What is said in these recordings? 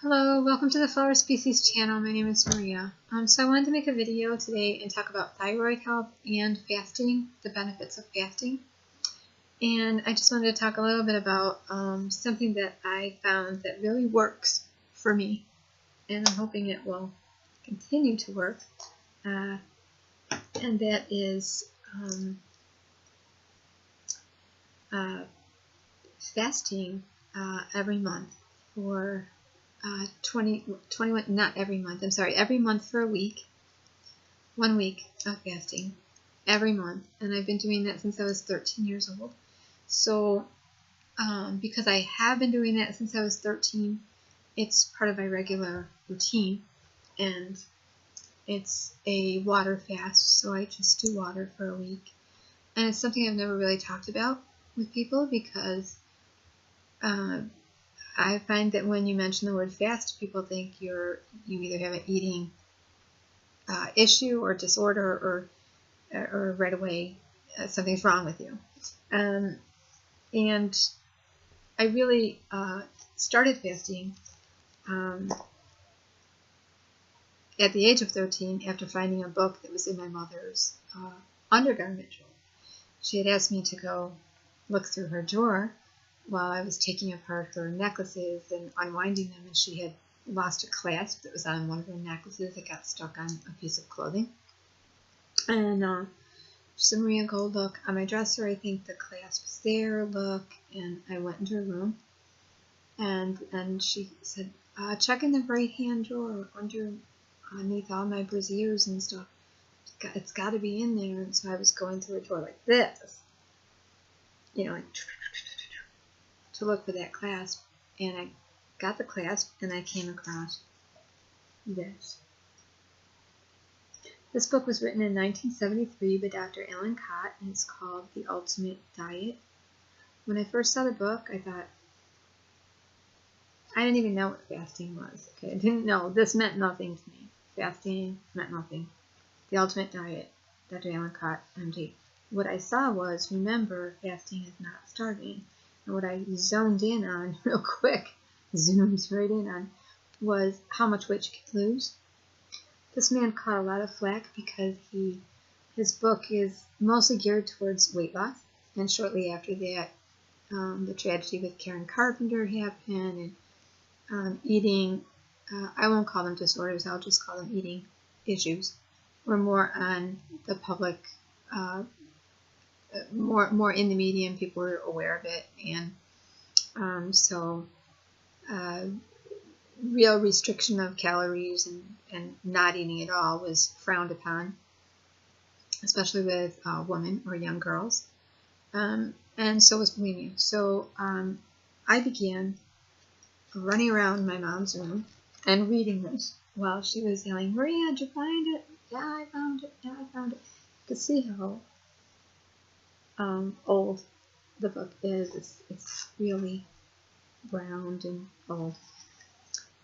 Hello, welcome to the Flower Species channel. My name is Maria. So I wanted to make a video today and talk about thyroid health and fasting, the benefits of fasting. And I just wanted to talk a little bit about something that I found that really works for me. And I'm hoping it will continue to work. And that is fasting every month for 21, not every month, I'm sorry, every month for a week, 1 week of fasting every month. And I've been doing that since I was 13 years old. So because I have been doing that since I was 13, it's part of my regular routine, and it's a water fast, so I just do water for a week. And it's something I've never really talked about with people because I find that when you mention the word fast, people think you either have an eating issue or disorder, or right away something's wrong with you. And I really started fasting at the age of 13 after finding a book that was in my mother's undergarment drawer. She had asked me to go look through her drawer while I was taking apart her necklaces and unwinding them, and she had lost a clasp that was on one of her necklaces. It got stuck on a piece of clothing. And she said, "Maria, go look on my dresser. I think the clasp's there. Look." And I went into her room, and she said, "Check in the right-hand drawer underneath all my brassieres and stuff. It's got to be in there." And so I was going through a drawer like this, like to look for that clasp, and I got the clasp, and I came across this. This book was written in 1973 by Dr. Allan Cott, and it's called The Ultimate Diet. When I first saw the book, I thought, I didn't even know what fasting was. Okay, I didn't know. This meant nothing to me. Fasting meant nothing. The Ultimate Diet, Dr. Allan Cott, MD. What I saw was, remember, fasting is not starving. And what I zoned in on real quick, zoomed right in on, was how much weight you could lose. This man caught a lot of flack because his book is mostly geared towards weight loss. And shortly after that, the tragedy with Karen Carpenter happened, and eating, I won't call them disorders, I'll just call them eating issues, were more on the public, more in the media, and people were aware of it, and so real restriction of calories and not eating at all was frowned upon, especially with women or young girls, and so was bulimia. So I began running around my mom's room and reading this while she was yelling, "Maria, did you find it? Yeah, I found it. Yeah, I found it." To see how old the book is. It's really round and old.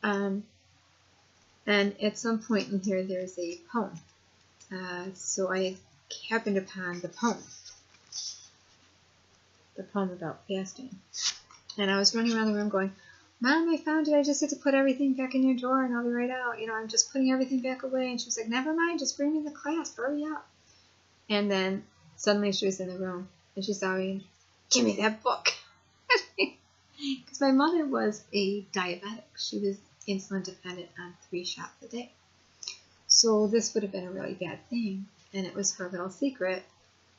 And at some point in here, there's a poem. So I happened upon the poem about fasting. And I was running around the room going, "Mom, I found it. I just had to put everything back in your drawer and I'll be right out. I'm just putting everything back away." And she was like, "Never mind, just bring me the clasp. Hurry up." And then suddenly she was in the room and she saw me and, "Give me that book." Because my mother was a diabetic. She was insulin dependent on 3 shots a day. So this would have been a really bad thing. And it was her little secret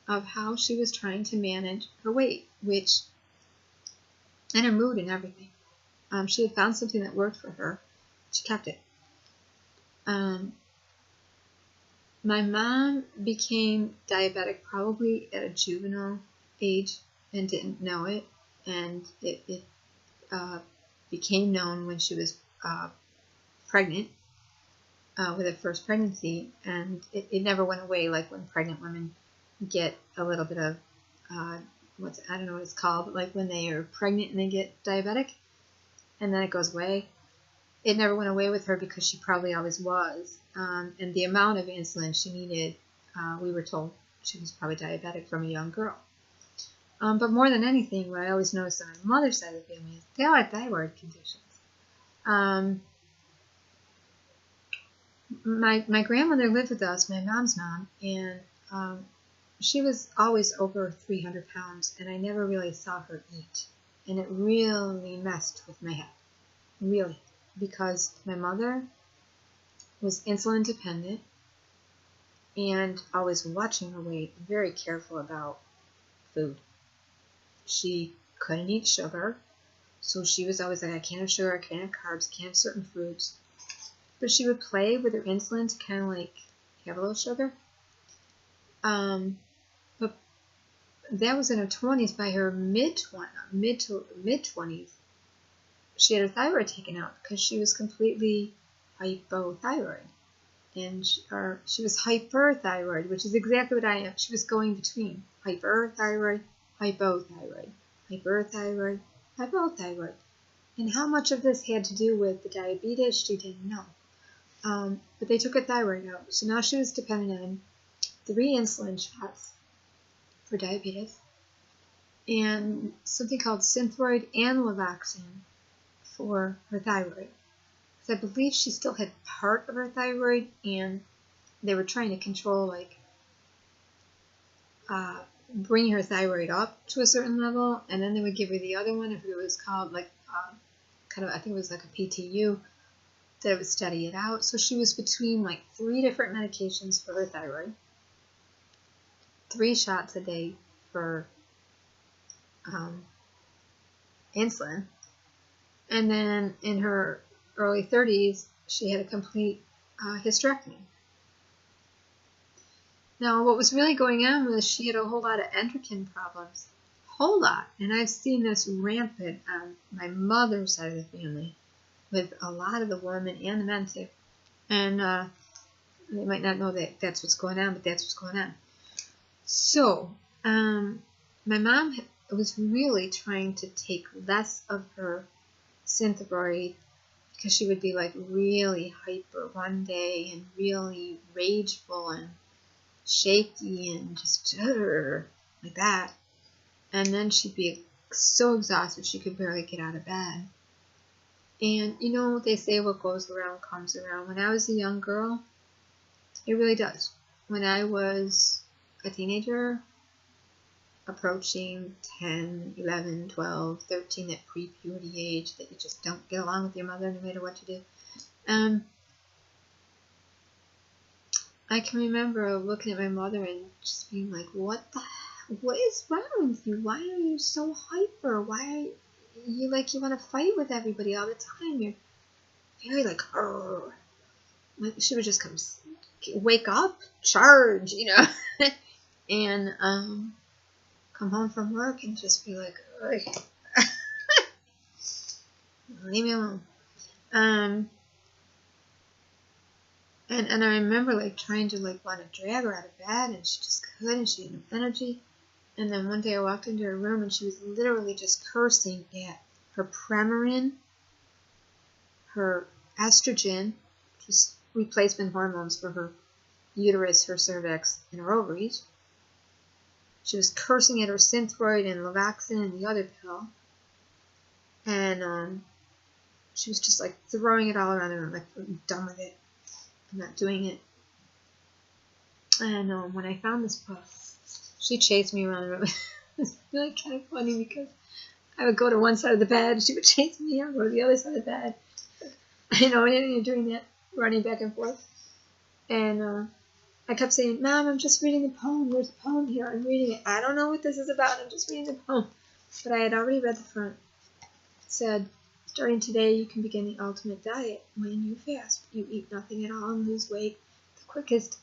of how she was trying to manage her weight, and her mood and everything. She had found something that worked for her. She kept it. My mom became diabetic probably at a juvenile age and didn't know it. And it became known when she was pregnant with her first pregnancy. And it never went away, like when pregnant women get a little bit of, I don't know what it's called, but like when they are pregnant and they get diabetic and then it goes away. It never went away with her because she probably always was. And the amount of insulin she needed, we were told she was probably diabetic from a young girl. But more than anything, what I always noticed on my mother's side of the family is they all had thyroid conditions. my grandmother lived with us, my mom's mom, and she was always over 300 pounds, and I never really saw her eat. And it really messed with my head, really, because my mother was insulin dependent and always watching her weight, very careful about food. She couldn't eat sugar, so she was always like, I can't have sugar, I can't have carbs, can't have certain foods. But she would play with her insulin to kind of like have a little sugar. But that was in her 20s. By her mid 20s, she had her thyroid taken out because she was completely hypothyroid. And she was hyperthyroid, which is exactly what I am. She was going between hyperthyroid, hypothyroid, hyperthyroid, hypothyroid. And how much of this had to do with the diabetes, she didn't know. But they took her thyroid out. So now she was dependent on 3 insulin shots for diabetes and something called Synthroid and Levoxin for her thyroid. Because I believe she still had part of her thyroid, and they were trying to control, like, bring her thyroid up to a certain level, and then they would give her the other one, if it was called, like, kind of, I think it was like a PTU, that would study it out. So she was between, like, 3 different medications for her thyroid, 3 shots a day for insulin, and then in her early 30s, she had a complete hysterectomy. Now, what was really going on was she had a whole lot of endocrine problems. Whole lot. And I've seen this rampant on my mother's side of the family with a lot of the women and the men too. And they might not know that that's what's going on, but that's what's going on. So, my mom was really trying to take less of her Synthroid, because she would be like really hyper one day and really rageful and shaky and just like that. And then she'd be so exhausted she could barely get out of bed. And you know, they say what goes around comes around. When I was a young girl, it really does. When I was a teenager, approaching 10, 11, 12, 13, that pre-puberty age that you just don't get along with your mother no matter what you do. I can remember looking at my mother and just being like, what is wrong with you? Why are you so hyper? Why are you like you want to fight with everybody all the time? You're very like, she would just come, wake up, charge, you know, and come home from work and just be like, leave me alone. And I remember like trying to like want to drag her out of bed, and she just couldn't. She had no energy. And then one day I walked into her room and she was literally just cursing at her Premarin, her estrogen, which is replacement hormones for her uterus, her cervix, and her ovaries. She was cursing at her Synthroid and Levoxin and the other pill. And she was just like throwing it all around the room, like, I'm done with it. I'm not doing it. And when I found this book, she chased me around the room. It was really kind of funny because I would go to one side of the bed, she would chase me, I would go to the other side of the bed. You know, and you're doing that, running back and forth. And I kept saying, Mom, I'm just reading the poem. There's a poem here. I'm reading it. I don't know what this is about. I'm just reading the poem. But I had already read the front. It said, starting today, you can begin the ultimate diet. When you fast, you eat nothing at all and lose weight the quickest,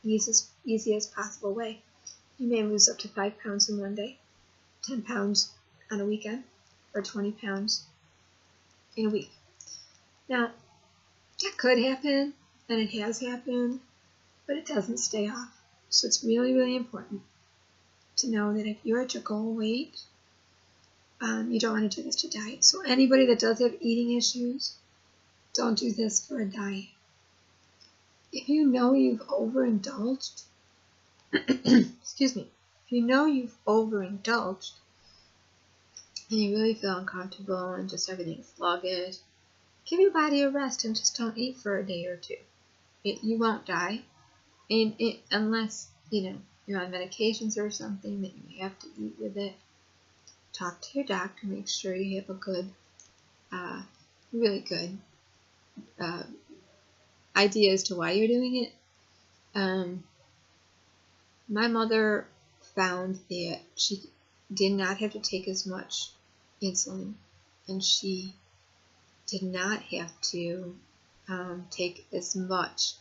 easiest possible way. You may lose up to 5 pounds in one day, 10 pounds on a weekend, or 20 pounds in a week. Now, that could happen, and it has happened, but it doesn't stay off. So it's really, really important to know that if you're at your goal weight, you don't want to do this to diet. So anybody that does have eating issues, don't do this for a diet. If you know you've overindulged, excuse me, if you know you've overindulged and you really feel uncomfortable and just everything's sluggish, give your body a rest and just don't eat for a day or two. You won't die, unless you're on medications or something that you have to eat with it. Talk to your doctor. Make sure you have a good, really good idea as to why you're doing it. My mother found that she did not have to take as much insulin, and she did not have to take as much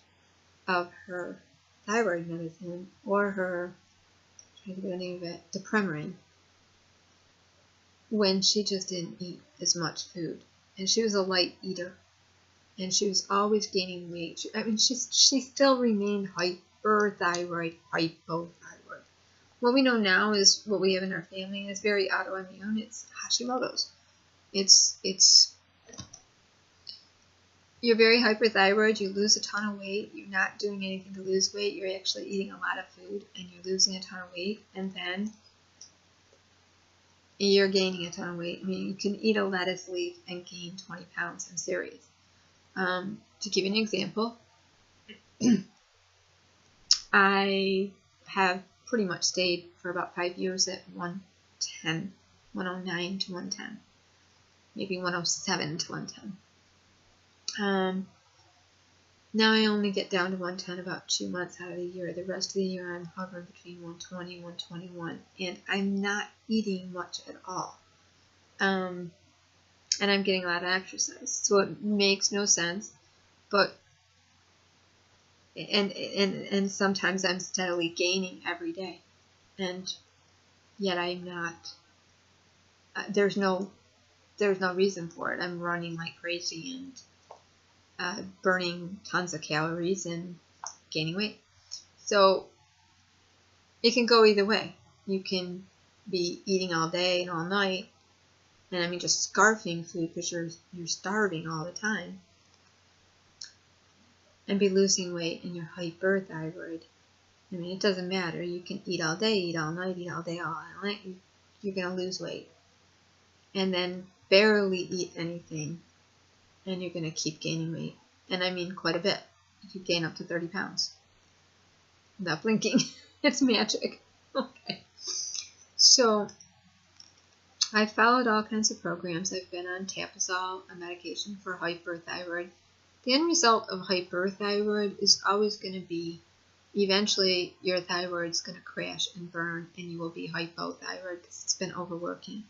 of her thyroid medicine or her, I can't think of the name of it, Depremarin, when she just didn't eat as much food. And she was a light eater, and she was always gaining weight. She still remained hyperthyroid, hypothyroid. What we know now is what we have in our family is very autoimmune. It's Hashimoto's. You're very hyperthyroid, you lose a ton of weight, you're not doing anything to lose weight, you're actually eating a lot of food and you're losing a ton of weight, and then you're gaining a ton of weight. I mean, you can eat a lettuce leaf and gain 20 pounds. I'm serious. To give you an example, I have pretty much stayed for about 5 years at 110, 109 to 110, maybe 107 to 110. Now I only get down to 110 about 2 months out of the year. The rest of the year I'm hovering between 120 and 121, and I'm not eating much at all. And I'm getting a lot of exercise, so it makes no sense. But and sometimes I'm steadily gaining every day, and yet I'm not. There's no reason for it. I'm running like crazy and burning tons of calories and gaining weight. So it can go either way. You can be eating all day and all night, and I mean just scarfing food because you're starving all the time, and be losing weight and you're hyperthyroid. I mean, it doesn't matter. You can eat all day, eat all night, eat all day, all night. You're going to lose weight. And then barely eat anything, and you're going to keep gaining weight. And I mean quite a bit. You could gain up to 30 pounds without blinking. It's magic. Okay. So I followed all kinds of programs. I've been on Tapazole, a medication for hyperthyroid. The end result of hyperthyroid is always going to be, eventually your thyroid's going to crash and burn, and you will be hypothyroid because it's been overworking.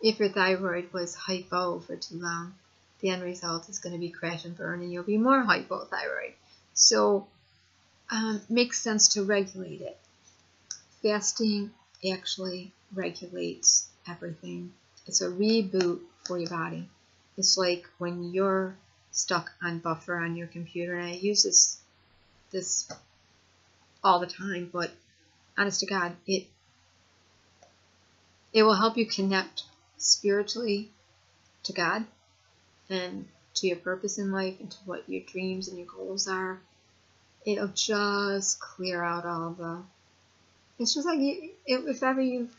If your thyroid was hypo for too long, the end result is going to be crash and burn, and you'll be more hypothyroid. So makes sense to regulate it. Fasting actually regulates everything. It's a reboot for your body. It's like when you're stuck on buffer on your computer, and I use this all the time, but honest to God, it will help you connect spiritually to God and to your purpose in life and to what your dreams and your goals are. It'll just clear out all the... It's just like if ever you've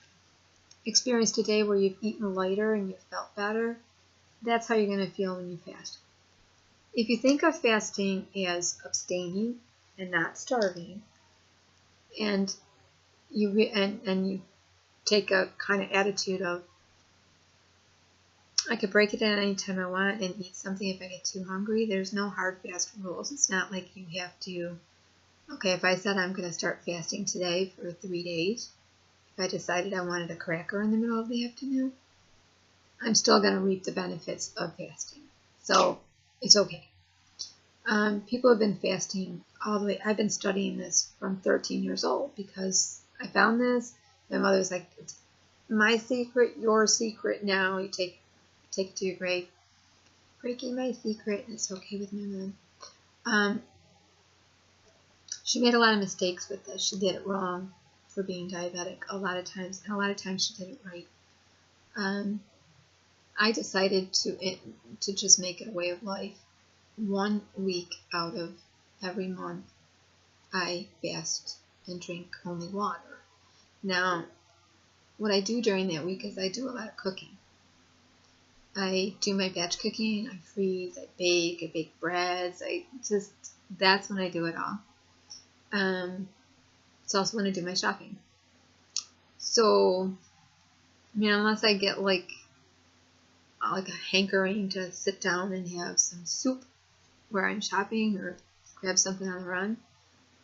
experienced a day where you've eaten lighter and you've felt better, that's how you're going to feel when you fast. If you think of fasting as abstaining and not starving, and you take a kind of attitude of, I could break it in any time I want and eat something if I get too hungry. There's no hard fast rules. It's not like you have to, okay, if I said I'm going to start fasting today for 3 days, if I decided I wanted a cracker in the middle of the afternoon, I'm still going to reap the benefits of fasting. So it's okay. People have been fasting all the way. I've been studying this from 13 years old because I found this. My mother's like, it's my secret, your secret now. You take it to your grave. Breaking my secret, and it's okay with my mom. She made a lot of mistakes with this. She did it wrong for being diabetic a lot of times, and a lot of times she did it right. I decided to just make it a way of life. 1 week out of every month, I fast and drink only water. Now, what I do during that week is I do a lot of cooking. I do my batch cooking, I freeze, I bake breads, that's when I do it all. It's also when I do my shopping. So, I mean, unless I get like a hankering to sit down and have some soup where I'm shopping or grab something on the run,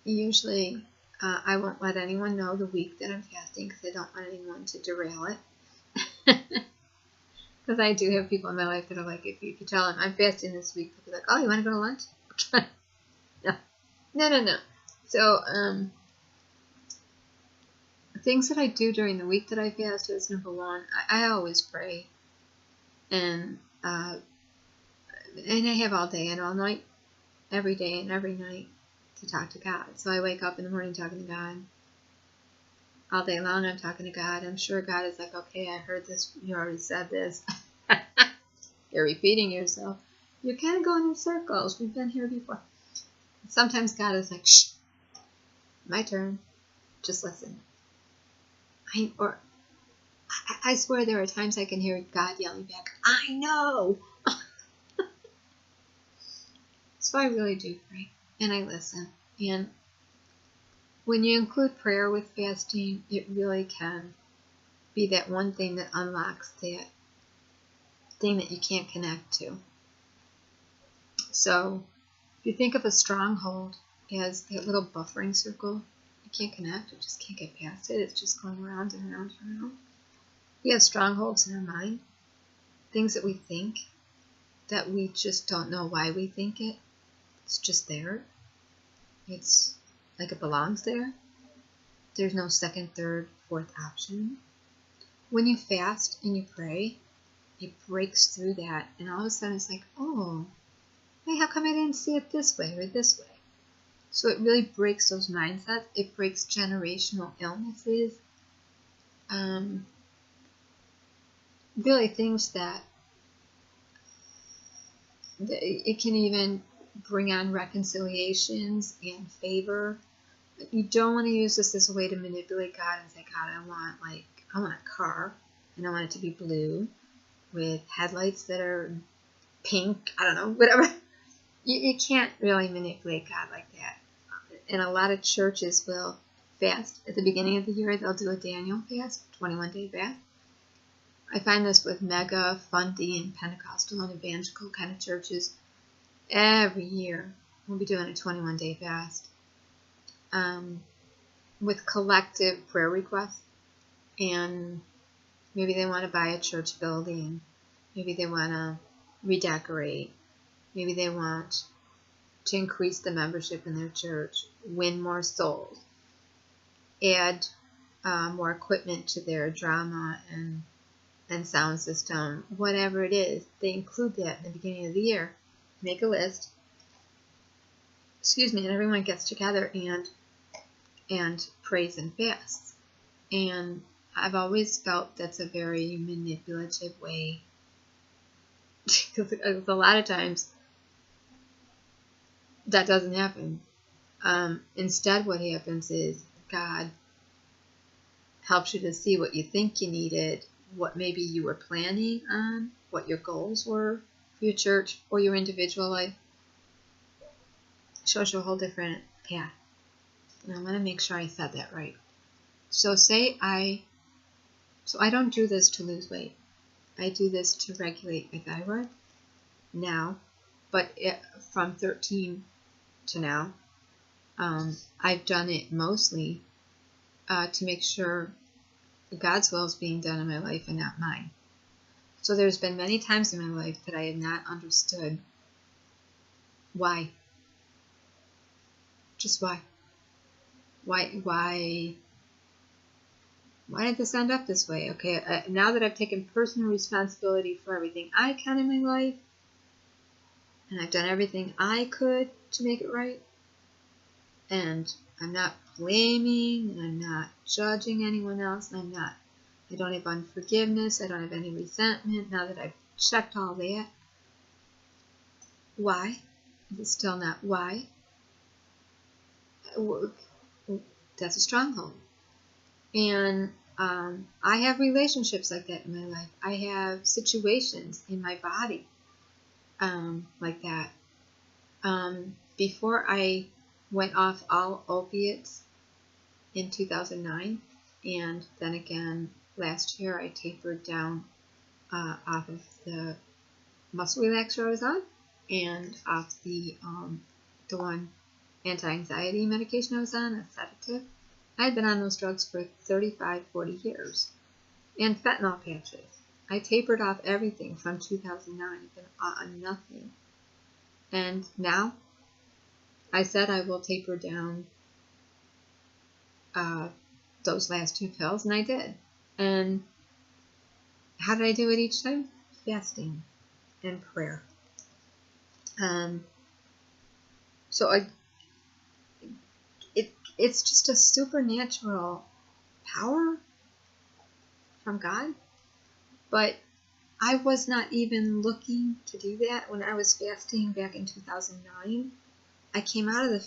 usually I won't let anyone know the week that I'm fasting because I don't want anyone to derail it. Because I do have people in my life that are like, if you tell them I'm fasting this week, they'll be like, oh, you want to go to lunch? No. So, things that I do during the week that I fast is, number one, I always pray. And I have all day and all night, every day and every night to talk to God. So I wake up in the morning talking to God. All day long I'm talking to God. I'm sure God is like, okay, I heard this. You already said this. You're repeating yourself. You're kind of going in circles. We've been here before. Sometimes God is like, shh, my turn. Just listen. I swear there are times I can hear God yelling back, I know. So I really do pray. And I listen. And when you include prayer with fasting, it really can be that one thing that unlocks that thing that you can't connect to. So if you think of a stronghold as that little buffering circle, you can't connect, you just can't get past it. It's just going around and around and around. We have strongholds in our mind, things that we think that we just don't know why we think it. It's just there. It's like it belongs there. There's no second, third, fourth option. When you fast and you pray, it breaks through that, and all of a sudden it's like, oh, hey, how come I didn't see it this way or this way? So it really breaks those mindsets. It breaks generational illnesses. Really things that it can even bring on reconciliations and favor. You don't want to use this as a way to manipulate God and say, God, I want a car, and I want it to be blue with headlights that are pink. I don't know, whatever. You can't really manipulate God like that. And a lot of churches will fast at the beginning of the year. They'll do a Daniel fast, 21-day fast. I find this with mega, fundy, and Pentecostal and evangelical kind of churches. Every year we'll be doing a 21-day fast with collective prayer requests. And maybe they want to buy a church building. Maybe they want to redecorate. Maybe they want to increase the membership in their church, win more souls, add more equipment to their drama and sound system, whatever it is. They include that in the beginning of the year. Make a list. And everyone gets together and prays and fasts. And I've always felt that's a very manipulative way, because a lot of times that doesn't happen. Instead, what happens is God helps you to see what you think you needed, what maybe you were planning on, what your goals were for your church or your individual life. Shows you a whole different path. And I want to make sure I said that right. So I don't do this to lose weight. I do this to regulate my thyroid now, but from 13 to now, I've done it mostly to make sure God's will is being done in my life and not mine. So there's been many times in my life that I have not understood why. Just why. Why did this end up this way? Okay, now that I've taken personal responsibility for everything I can in my life, and I've done everything I could to make it right, and I'm not blaming, and I'm not judging anyone else, and I don't have unforgiveness, I don't have any resentment, now that I've checked all that. Why? Is it still not why? That's a stronghold. And I have relationships like that in my life. I have situations in my body like that. Before I went off all opiates in 2009, and then again last year I tapered down off of the muscle relaxer I was on, and off the one anti-anxiety medication I was on, a sedative. I had been on those drugs for 35, 40 years, and fentanyl patches. I tapered off everything from 2009. I've been on nothing. And now, I said I will taper down those last 2 pills, and I did. And how did I do it each time? Fasting and prayer. It's just a supernatural power from God. But I was not even looking to do that when I was fasting back in 2009. I came out of the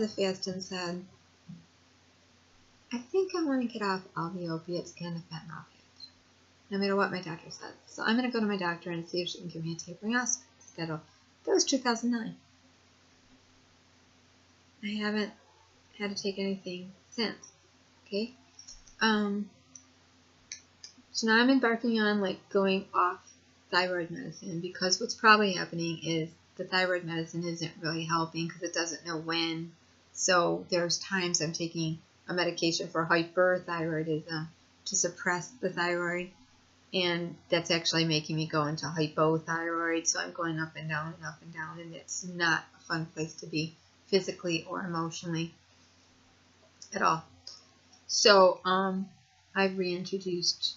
fast and said, I think I want to get off all the opiates and the fentanyl patch, no matter what my doctor says. So I'm going to go to my doctor and see if she can give me a tapering off schedule. That was 2009. I haven't had to take anything since. Okay? So now I'm embarking on going off thyroid medicine, because what's probably happening is the thyroid medicine isn't really helping because it doesn't know when. So there's times I'm taking a medication for hyperthyroidism to suppress the thyroid, and that's actually making me go into hypothyroid. So I'm going up and down and up and down, and it's not a fun place to be physically or emotionally at all. So I've reintroduced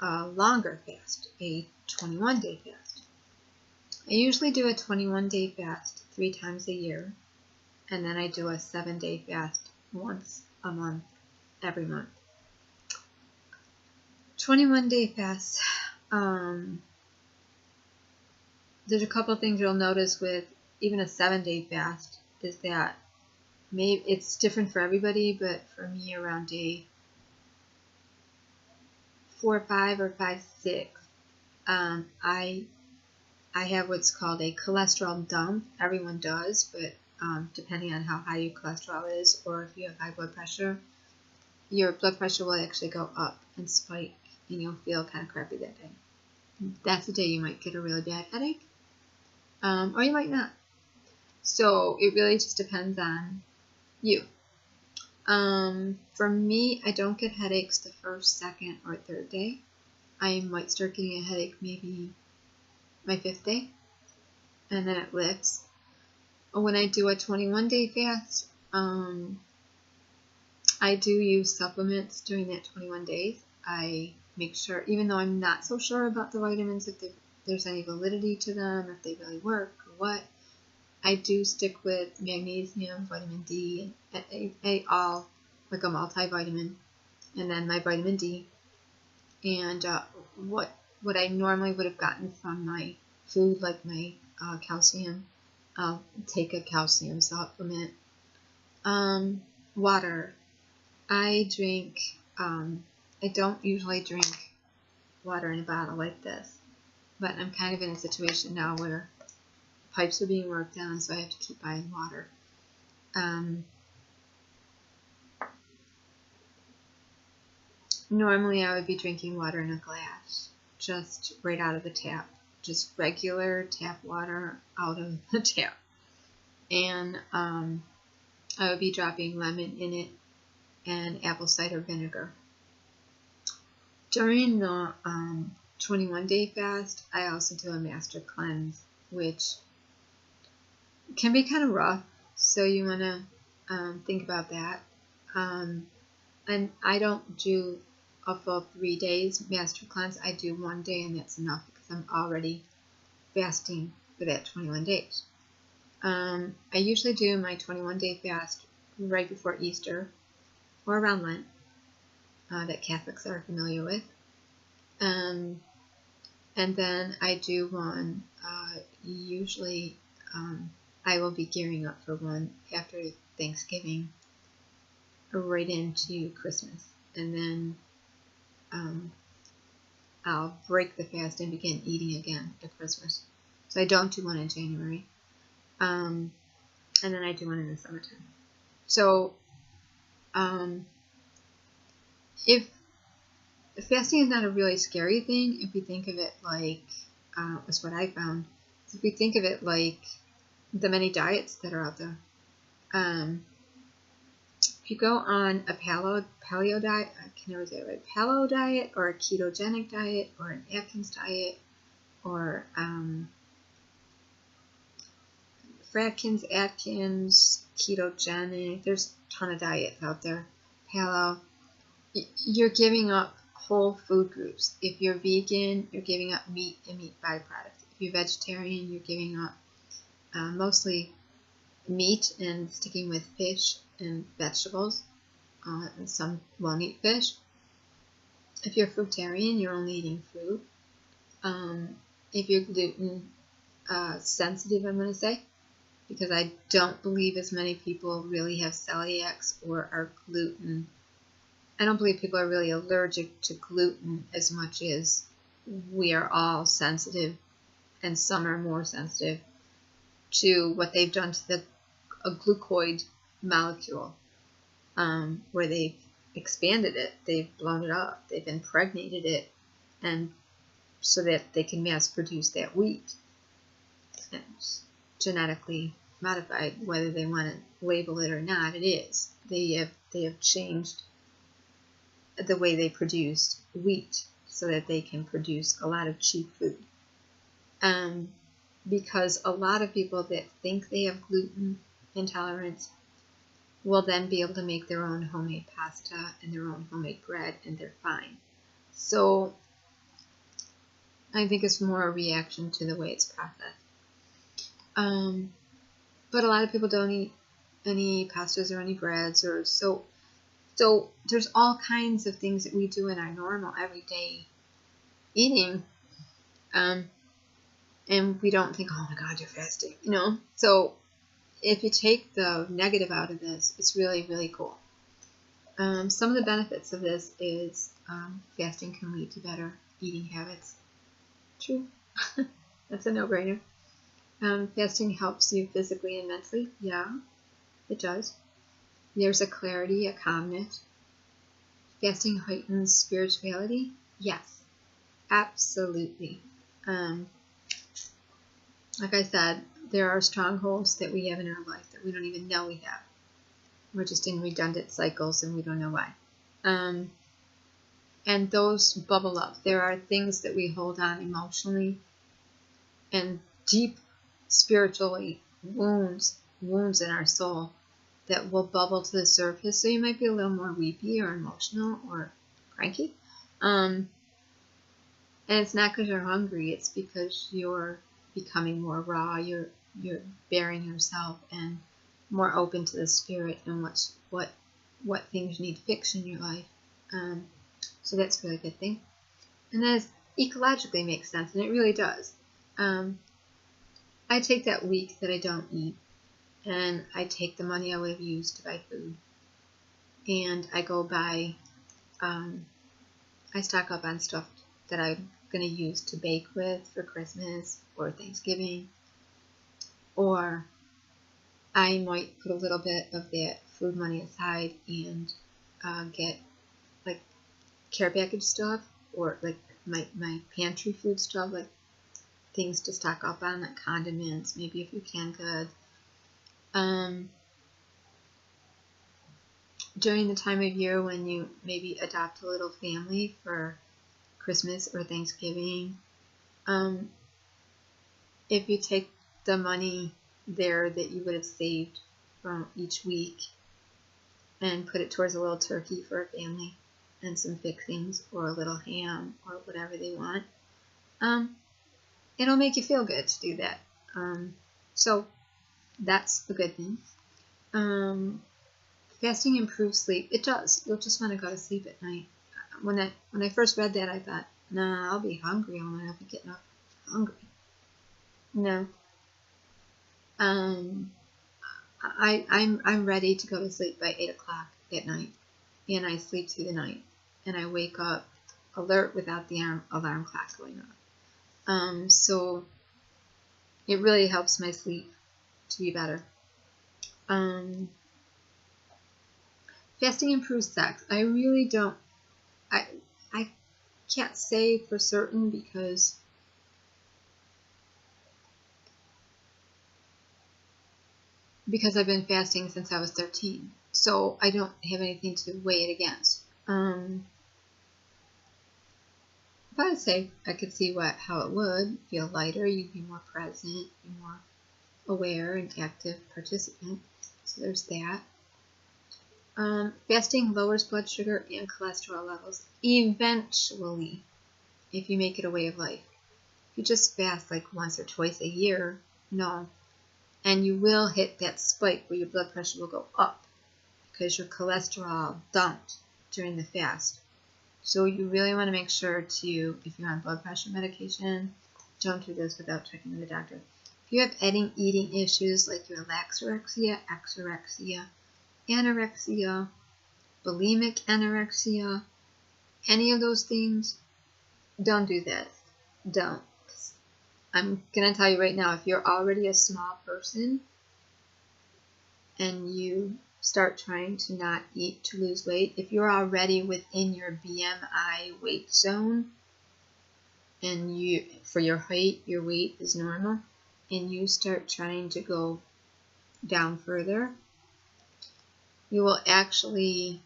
a longer fast, a 21-day fast. I usually do a 21-day fast 3 times a year, and then I do a 7-day fast once a month, every month. 21-day fast. There's a couple things you'll notice with even a 7-day fast is that maybe it's different for everybody, but for me around day 4, 5, or 5, 6, I have what's called a cholesterol dump. Everyone does, but depending on how high your cholesterol is, or if you have high blood pressure, your blood pressure will actually go up and spike, and you'll feel kind of crappy that day. That's the day you might get a really bad headache, or you might not. So it really just depends on you. For me, I don't get headaches the first, second, or third day. I might start getting a headache maybe my 5th day, and then it lifts. When I do a 21-day fast, I do use supplements during that 21 days. I make sure, even though I'm not so sure about the vitamins, if there's any validity to them, if they really work or what, I do stick with magnesium, vitamin D, and all like a multivitamin, and then my vitamin D, and what I normally would have gotten from my food, like my calcium. I'll take a calcium supplement. Water. I drink. I don't usually drink water in a bottle like this, but I'm kind of in a situation now where pipes are being worked on, so I have to keep buying water. Normally I would be drinking water in a glass, just right out of the tap, just regular tap water out of the tap. And I would be dropping lemon in it and apple cider vinegar. During the 21-day fast, I also do a master cleanse, which can be kind of rough, so you want to think about that. And I don't do a full 3 days master cleanse. I do 1 day, and that's enough because I'm already fasting for that 21 days. I usually do my 21-day fast right before Easter or around Lent, that Catholics are familiar with. And then I do one, usually I will be gearing up for one after Thanksgiving, right into Christmas. and then I'll break the fast and begin eating again at Christmas. So I don't do one in January. And then I do one in the summertime. So if fasting is not a really scary thing, if you think of it like, that's what I found, if we think of it like the many diets that are out there. If you go on a paleo diet, I can never say it right, paleo diet, or a ketogenic diet, or an Atkins diet, or Atkins, ketogenic, there's a ton of diets out there, paleo, you're giving up whole food groups. If you're vegan, you're giving up meat and meat byproducts. If you're vegetarian, you're giving up mostly meat and sticking with fish and vegetables, and some won't eat fish. If you're fruitarian, you're only eating fruit. If you're gluten sensitive, I'm going to say, because I don't believe as many people really have celiacs or are gluten. I don't believe people are really allergic to gluten as much as we are all sensitive, and some are more sensitive to what they've done to a glucoid molecule, where they've expanded it, they've blown it up, they've impregnated it, and so that they can mass produce that wheat. It's genetically modified, whether they want to label it or not, it is. They have changed the way they produce wheat so that they can produce a lot of cheap food. Because a lot of people that think they have gluten intolerance will then be able to make their own homemade pasta and their own homemade bread, and they're fine. So I think it's more a reaction to the way it's processed. But a lot of people don't eat any pastas or any breads, or so there's all kinds of things that we do in our normal everyday eating, and we don't think, oh my God, you're fasting, you know. So if you take the negative out of this, it's really, really cool. Some of the benefits of this is fasting can lead to better eating habits. True. That's a no-brainer. Fasting helps you physically and mentally. Yeah, it does. There's a clarity, a calmness. Fasting heightens spirituality. Yes, absolutely. Like I said, there are strongholds that we have in our life that we don't even know we have. We're just in redundant cycles and we don't know why. And those bubble up. There are things that we hold on emotionally, and deep spiritually wounds in our soul that will bubble to the surface. So you might be a little more weepy or emotional or cranky. And it's not because you're hungry, it's because you're becoming more raw, you're bearing yourself and more open to the spirit and what things need fixed in your life. So that's a really good thing. And that ecologically makes sense, and it really does. I take that week that I don't eat, and I take the money I would have used to buy food, and I go buy, I stock up on stuff that I'm going to use to bake with for Christmas or Thanksgiving, or I might put a little bit of that food money aside and get like care package stuff, or like my pantry food stuff, like things to stock up on, like condiments, maybe a few canned goods. During the time of year when you maybe adopt a little family for Christmas or Thanksgiving, if you take the money there that you would have saved from each week and put it towards a little turkey for a family and some fixings, or a little ham, or whatever they want, it'll make you feel good to do that. So that's the good thing. Fasting improves sleep. It does. You'll just want to go to sleep at night. When I first read that, I thought, nah, I'll be hungry. I'll be getting up hungry. No. I'm ready to go to sleep by 8 o'clock at night. and I sleep through the night, and I wake up alert without the alarm clock going off. So it really helps my sleep to be better. Fasting improves sex. I really don't, I can't say for certain because I've been fasting since I was 13. So I don't have anything to weigh it against. But I'd say I could see how it would feel lighter. You'd be more present, be more aware and active participant. So there's that. Fasting lowers blood sugar and cholesterol levels eventually, if you make it a way of life. If you just fast like once or twice a year, no. And you will hit that spike where your blood pressure will go up because your cholesterol dumped during the fast. So you really want to make sure to, if you're on blood pressure medication, don't do this without checking with the doctor. If you have eating issues like you have laxorexia, axorexia, anorexia, bulimic anorexia, any of those things, don't do that. Don't. I'm going to tell you right now, if you're already a small person and you start trying to not eat to lose weight, if you're already within your BMI weight zone and for your height, your weight is normal, and you start trying to go down further, you will actually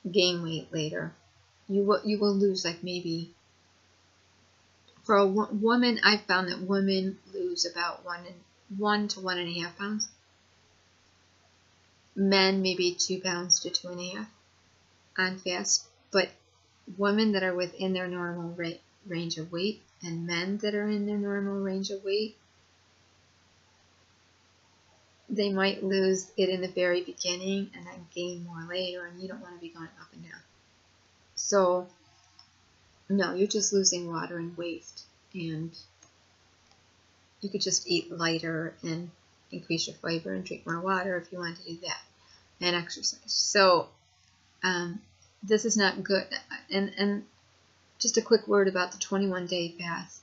gain weight later. You will lose like maybe, for a woman, I found that women lose about 1 to 1.5 pounds. Men maybe 2 pounds to 2.5 on fast. But women that are within their normal range of weight and men that are in their normal range of weight, they might lose it in the very beginning and then gain more later, and you don't want to be going up and down. So, no, you're just losing water and waste, and you could just eat lighter and increase your fiber and drink more water if you want to do that, and exercise. So, this is not good. And just a quick word about the 21-day fast.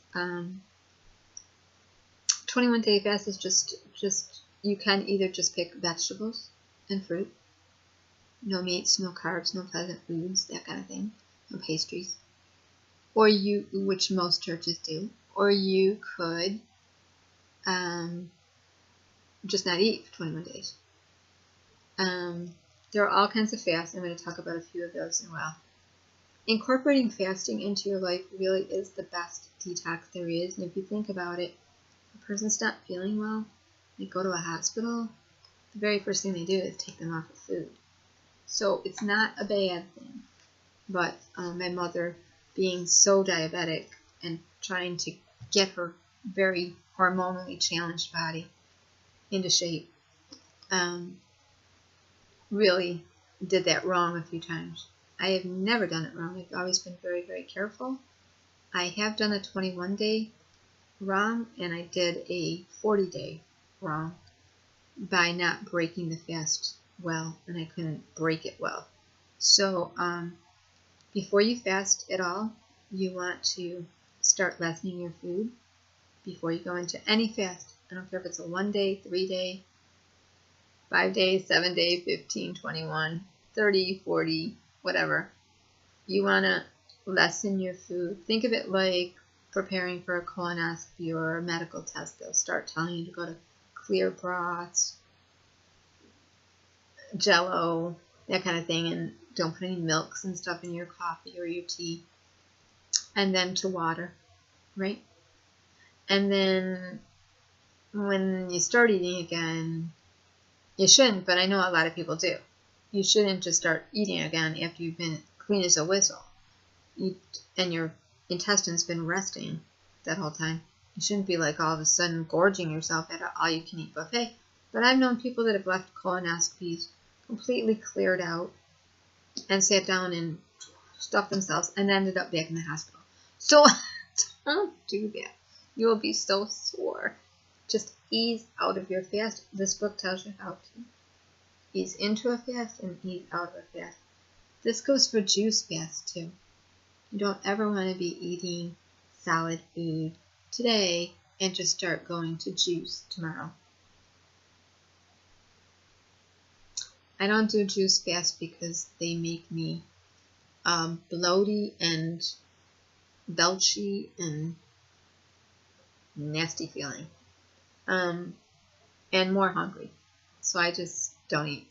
21-day fast is just you can either just pick vegetables and fruit, no meats, no carbs, no pleasant foods, that kind of thing, no pastries, or which most churches do, or you could just not eat for 21 days. There are all kinds of fasts. I'm going to talk about a few of those in a while. Incorporating fasting into your life really is the best detox there is. And if you think about it, a person's not feeling well, they go to a hospital, the very first thing they do is take them off of food. So it's not a bad thing. But my mother, being so diabetic and trying to get her very hormonally challenged body into shape, really did that wrong a few times. I have never done it wrong. I've always been very, very careful. I have done a 21-day wrong, and I did a 40-day wrong by not breaking the fast well, and I couldn't break it well. So before you fast at all, you want to start lessening your food before you go into any fast. I don't care if it's a 1-day, 3-day, 5 days, 7 days, 15, 21, 30, 40, whatever. You want to lessen your food. Think of it like preparing for a colonoscopy or a medical test. They'll start telling you to go to clear broths, Jello, that kind of thing, and don't put any milks and stuff in your coffee or your tea. And then to water, right? And then when you start eating again, you shouldn't, but I know a lot of people do. You shouldn't just start eating again after you've been clean as a whistle and your intestine's been resting that whole time. You shouldn't be like all of a sudden gorging yourself at an all-you-can-eat buffet. But I've known people that have left colonoscopies completely cleared out and sat down and stuffed themselves and ended up back in the hospital. So don't do that. You will be so sore. Just ease out of your fast. This book tells you how to ease into a fast and ease out of a fast. This goes for juice fast too. You don't ever want to be eating solid food today and just start going to juice tomorrow. I don't do juice fast because they make me bloaty and belchy and nasty feeling, and more hungry. So I just don't eat.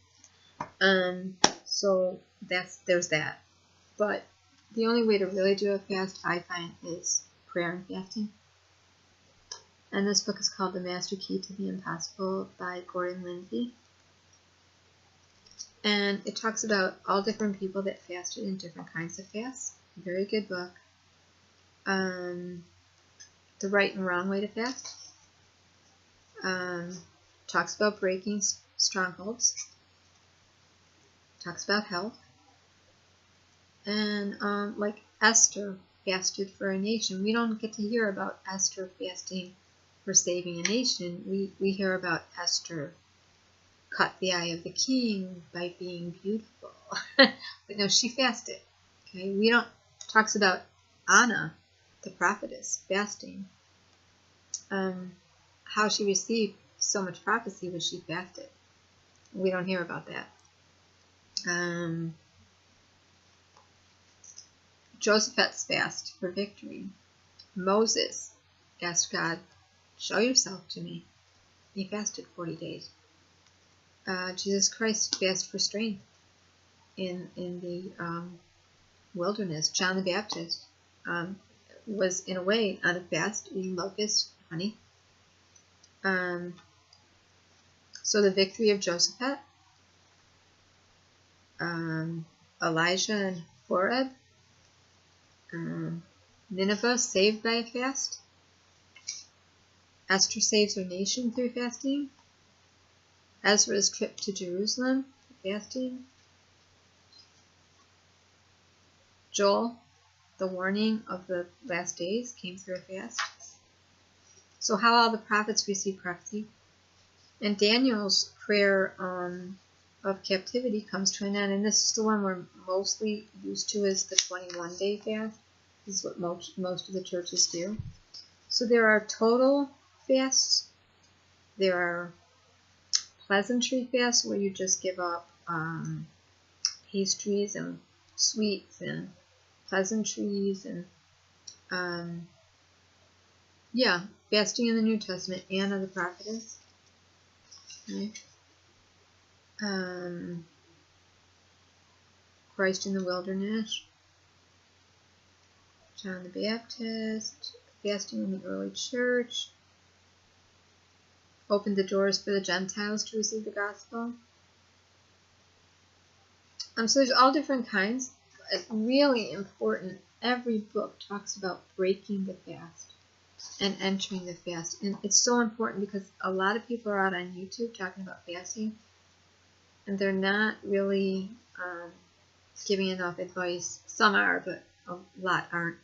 So there's that. But the only way to really do a fast, I find, is prayer and fasting. And this book is called The Master Key to the Impossible by Lindsey. And it talks about all different people that fasted in different kinds of fasts. Very good book. The right and wrong way to fast. Talks about breaking strongholds. Talks about health. And like Esther fasted for a nation. We don't get to hear about Esther fasting for saving a nation. We hear about Esther cut the eye of the king by being beautiful. But no, she fasted. Okay, we don't. Talks about Anna, the prophetess, fasting. How she received so much prophecy was she fasted. We don't hear about that. Joseph's fast for victory. Moses asked God, "Show yourself to me." He fasted 40 days. Jesus Christ fasted for strength in the wilderness. John the Baptist was, in a way, on a fast, eating locusts, honey. So the victory of Joseph, Elijah and Horeb, Nineveh saved by a fast, Esther saves her nation through fasting, Ezra's trip to Jerusalem, fasting, Joel, the warning of the last days, came through a fast. So how all the prophets received prophecy. And Daniel's prayer of captivity comes to an end. And this is the one we're mostly used to, is the 21-day fast. This is what most of the churches do. So there are total fasts. There are pleasantry fasts where you just give up pastries and sweets and pleasantries and fasting in the New Testament, Anna the prophetess. Okay. Christ in the wilderness, John the Baptist, fasting in the early church, opened the doors for the Gentiles to receive the gospel. So there's all different kinds. It's really important. Every book talks about breaking the fast and entering the fast. And it's so important because a lot of people are out on YouTube talking about fasting, and they're not really giving enough advice. Some are, but a lot aren't.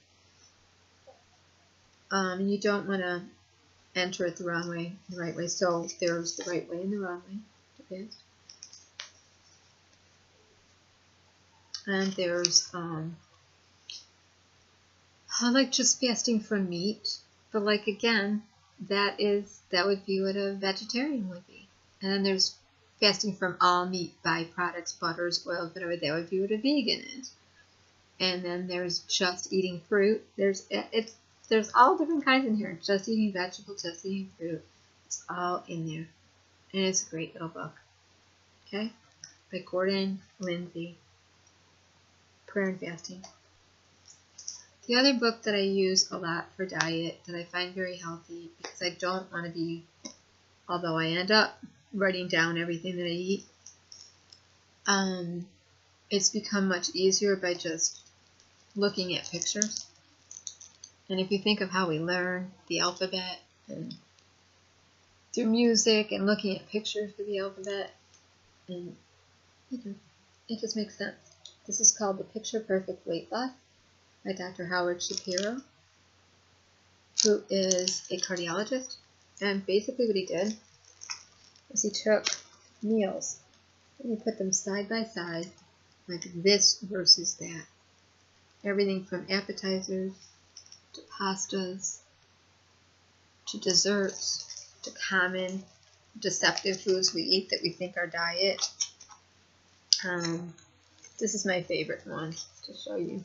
You don't want to enter it the wrong way, the right way. So there's the right way and the wrong way to fast. And there's like just fasting from meat, but like again, that would be what a vegetarian would be. And then there's fasting from all meat byproducts, butters, oils, whatever. That would be what a vegan is. And then there's just eating fruit. There's all different kinds in here. Just eating vegetables, just eating fruit. It's all in there, and it's a great little book. Okay, by Lindsey. Prayer and fasting. The other book that I use a lot for diet that I find very healthy, because I don't want to be, although I end up writing down everything that I eat, it's become much easier by just looking at pictures. And if you think of how we learn the alphabet and through music and looking at pictures for the alphabet, and it just makes sense. This is called The Picture Perfect Weight Loss by Dr. Howard Shapero, who is a cardiologist. And basically what he did was he took meals and he put them side by side like this versus that. Everything from appetizers to pastas to desserts to common deceptive foods we eat that we think are diet. This is my favorite one to show you.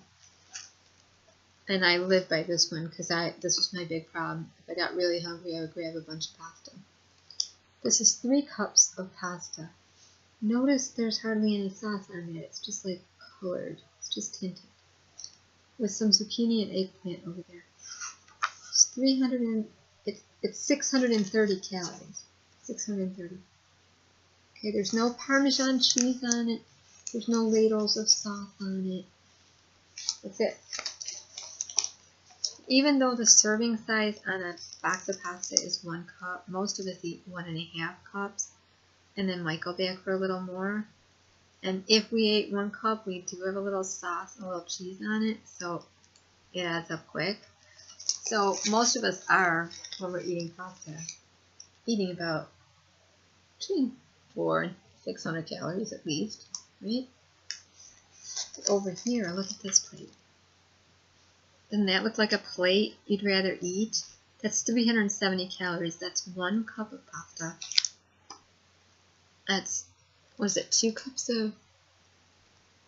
And I live by this one because this was my big problem. If I got really hungry, I would grab a bunch of pasta. This is 3 cups of pasta. Notice there's hardly any sauce on it. It's just like colored. It's just tinted. With some zucchini and eggplant over there. It's 630 calories. 630. Okay, there's no Parmesan cheese on it. There's no ladles of sauce on it. That's it. Even though the serving size on a box of pasta is 1 cup, most of us eat 1.5 cups, and then might go back for a little more. And if we ate 1 cup, we do have a little sauce and a little cheese on it, so it adds up quick. So most of us are, when we're eating pasta, eating about between 400 and 600 calories at least, right? But over here, look at this plate. Doesn't that look like a plate you'd rather eat? That's 370 calories. That's 1 cup of pasta. That's, what is it, 2 cups of,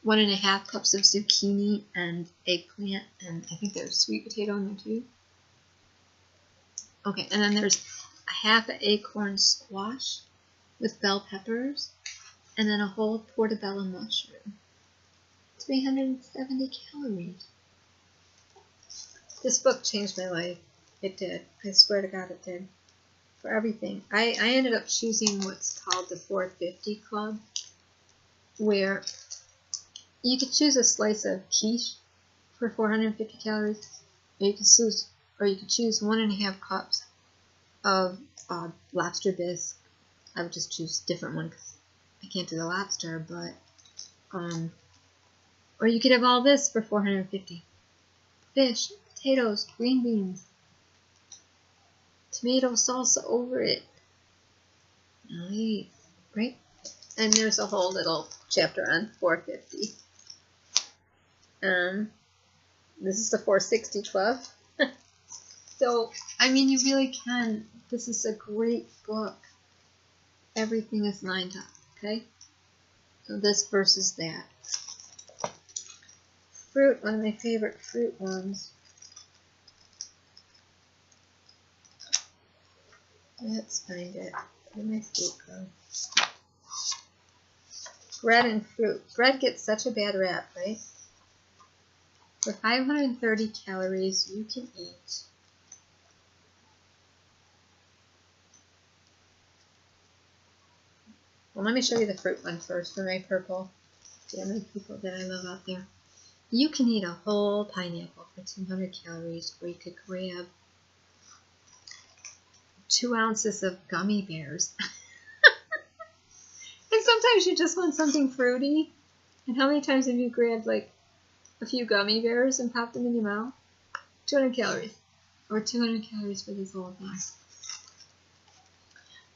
1.5 cups of zucchini and eggplant, and I think there's sweet potato in there too. Okay, and then there's a half an acorn squash with bell peppers, and then a whole portobello mushroom. 370 calories. This book changed my life. It did. I swear to God it did. For everything. I ended up choosing what's called the 450 Club, where you could choose a slice of quiche for 450 calories, or you could choose 1.5 cups of lobster bisque. I would just choose a different one because I can't do the lobster, but or you could have all this for 450. Fish, potatoes, green beans, tomato salsa over it. Nice, right? And there's a whole little chapter on 450. This is the 460 12. So, I mean, you really can. This is a great book. Everything is lined up, okay? So this versus that. Fruit, one of my favorite fruit ones. Let's find it. Where did my fruit go? Bread and fruit. Bread gets such a bad rap, right? For 530 calories, you can eat well, let me show you the fruit one first for my purple. See how many people that I love out there. You can eat a whole pineapple for 200 calories, or you could grab 2 ounces of gummy bears. And sometimes you just want something fruity. And how many times have you grabbed like a few gummy bears and popped them in your mouth? 200 calories. Or 200 calories for this whole thing.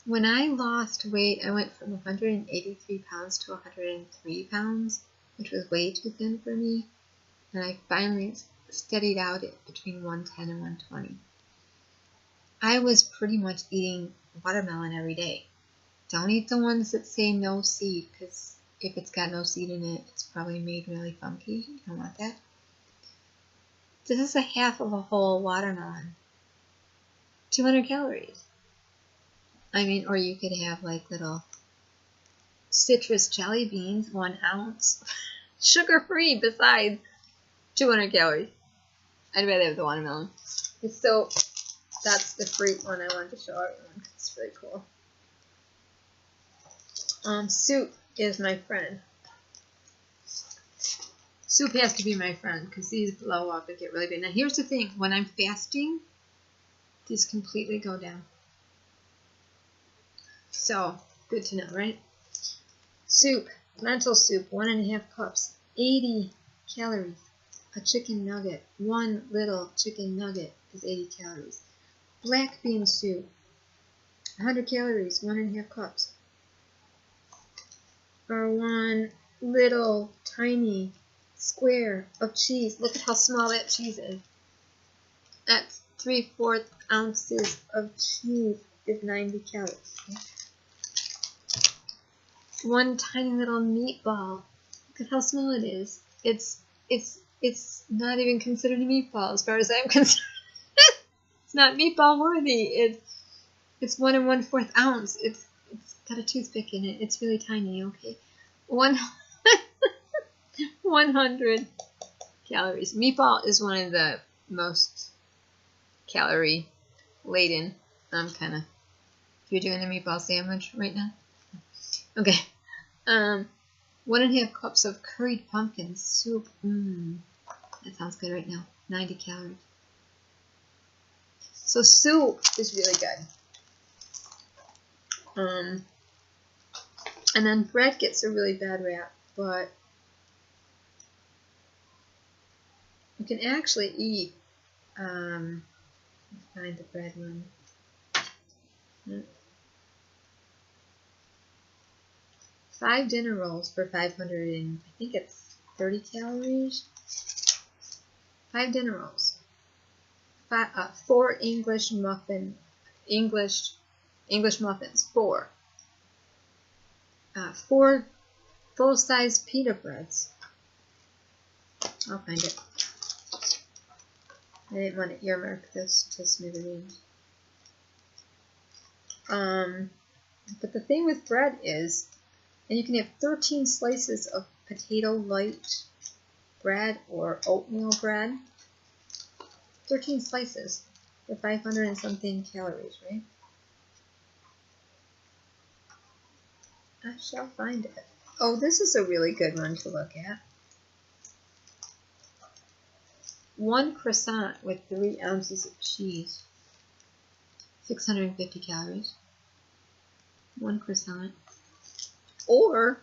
When I lost weight, I went from 183 pounds to 103 pounds, which was way too thin for me. And I finally steadied out at between 110 and 120. I was pretty much eating watermelon every day. Don't eat the ones that say no seed, because if it's got no seed in it, it's probably made really funky. You don't want that. This is a half of a whole watermelon. 200 calories. I mean, or you could have like little citrus jelly beans, 1 ounce. Sugar-free besides 200 calories. I'd rather have the watermelon. So that's the fruit one I wanted to show everyone. It's really cool. Soup is my friend. Soup has to be my friend because these blow up and get really big. Now here's the thing. When I'm fasting, these completely go down. So, good to know, right? Soup, lentil soup, 1.5 cups, 80 calories. A chicken nugget, 1 little chicken nugget is 80 calories. Black bean soup, 100 calories, 1.5 cups. Or 1 little tiny square of cheese. Look at how small that cheese is. That's 3/4 ounces of cheese is 90 calories. Okay? One tiny little meatball. Look at how small it is. It's not even considered a meatball as far as I'm concerned. It's not meatball worthy. It's 1 1/4 ounce. It's got a toothpick in it. It's really tiny. Okay, 100 calories. Meatball is one of the most calorie laden. If you're doing a meatball sandwich right now. Okay. 1.5 cups of curried pumpkin soup. That sounds good right now. 90 calories. So soup is really good. And then bread gets a really bad rap, but you can actually eat, find the bread one. 5 dinner rolls for 500 and I think it's 30 calories. 5 dinner rolls. 4 English muffins. 4. 4 full-size pita breads. I'll find it. I didn't want to earmark this to smithereens. But the thing with bread is, and you can have 13 slices of potato light bread or oatmeal bread. 13 slices for 500 and something calories, right? I shall find it. Oh, this is a really good one to look at. 1 croissant with 3 ounces of cheese. 650 calories. 1 croissant. Or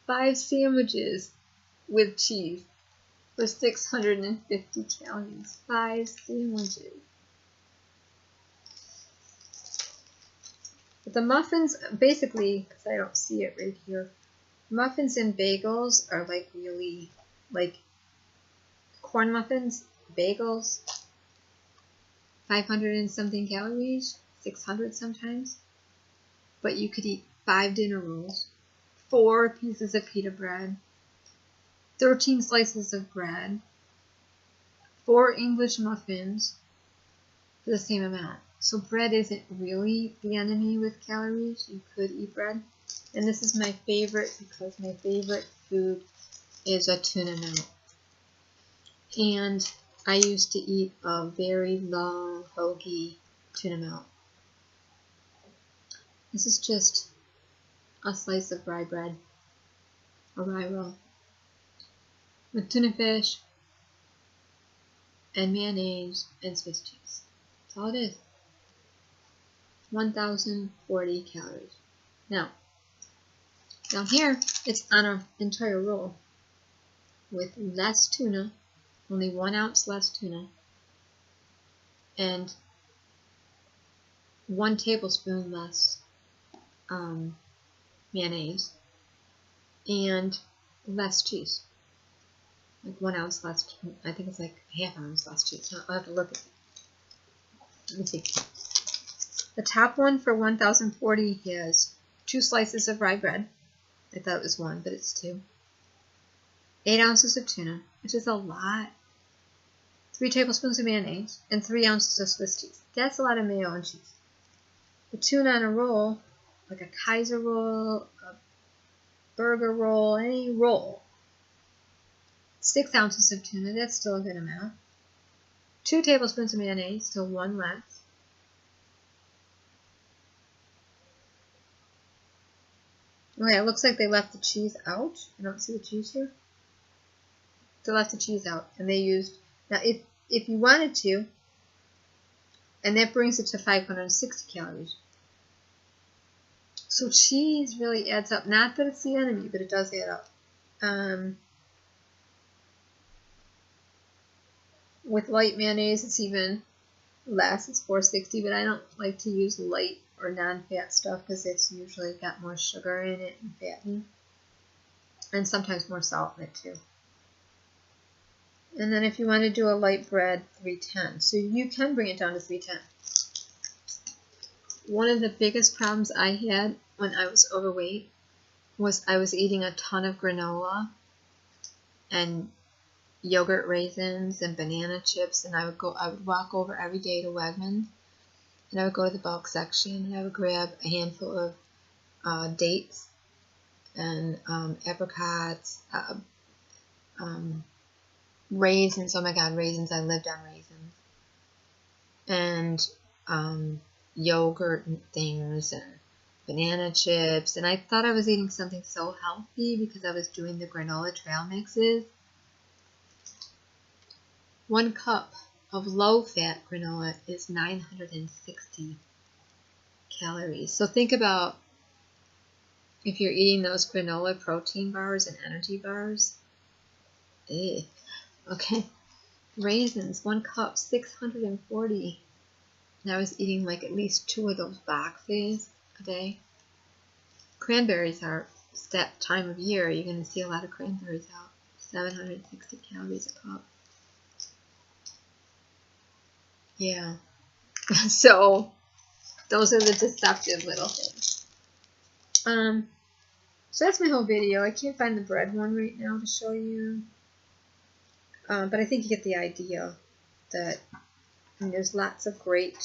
5 sandwiches with cheese for 650 calories. 5 sandwiches. But the muffins, basically, because I don't see it right here, muffins and bagels are like really, like corn muffins, bagels, 500 and something calories, 600 sometimes. But you could eat 5 dinner rolls, 4 pieces of pita bread, 13 slices of bread, 4 English muffins for the same amount. So bread isn't really the enemy with calories. You could eat bread. And this is my favorite because my favorite food is a tuna melt. And I used to eat a very long hoagie tuna melt. This is just a slice of rye bread, a rye roll, with tuna fish and mayonnaise and Swiss cheese. That's all it is. 1,040 calories. Now, down here, it's on an entire roll with less tuna, only 1 ounce less tuna, and 1 tablespoon less mayonnaise, and less cheese. Like 1 ounce less, I think it's like ½ ounce less cheese. I'll have to look at it. Let me see. The top one for 1,040 has 2 slices of rye bread. I thought it was 1, but it's 2. 8 ounces of tuna, which is a lot. 3 tablespoons of mayonnaise, and 3 ounces of Swiss cheese. That's a lot of mayo and cheese. The tuna on a roll, like a Kaiser roll, a burger roll, any roll. 6 ounces of tuna, that's still a good amount. 2 tablespoons of mayonnaise, still 1 less. Okay, it looks like they left the cheese out. I don't see the cheese here. They left the cheese out, and they used, now if you wanted to, and that brings it to 560 calories. So cheese really adds up. Not that it's the enemy, but it does add up. With light mayonnaise, it's even less. It's 460, but I don't like to use light or non-fat stuff because it's usually got more sugar in it and fattening. and sometimes more salt in it too. And then if you want to do a light bread, 310. So you can bring it down to 310. One of the biggest problems I had when I was overweight was I was eating a ton of granola and yogurt raisins and banana chips, and I would walk over every day to Wegmans, and I would go to the bulk section and I would grab a handful of dates and apricots, raisins. Oh my god, raisins, I lived on raisins, and yogurt and things, and banana chips, and I thought I was eating something so healthy because I was doing the granola trail mixes. 1 cup of low-fat granola is 960 calories. So think about if you're eating those granola protein bars and energy bars. Okay. Raisins, 1 cup, 640. And I was eating like at least 2 of those boxes a day. Cranberries are that time of year. You're going to see a lot of cranberries out. 760 calories a cup. Yeah. So those are the deceptive little things. So that's my whole video. I can't find the bread one right now to show you. But I think you get the idea that there's lots of great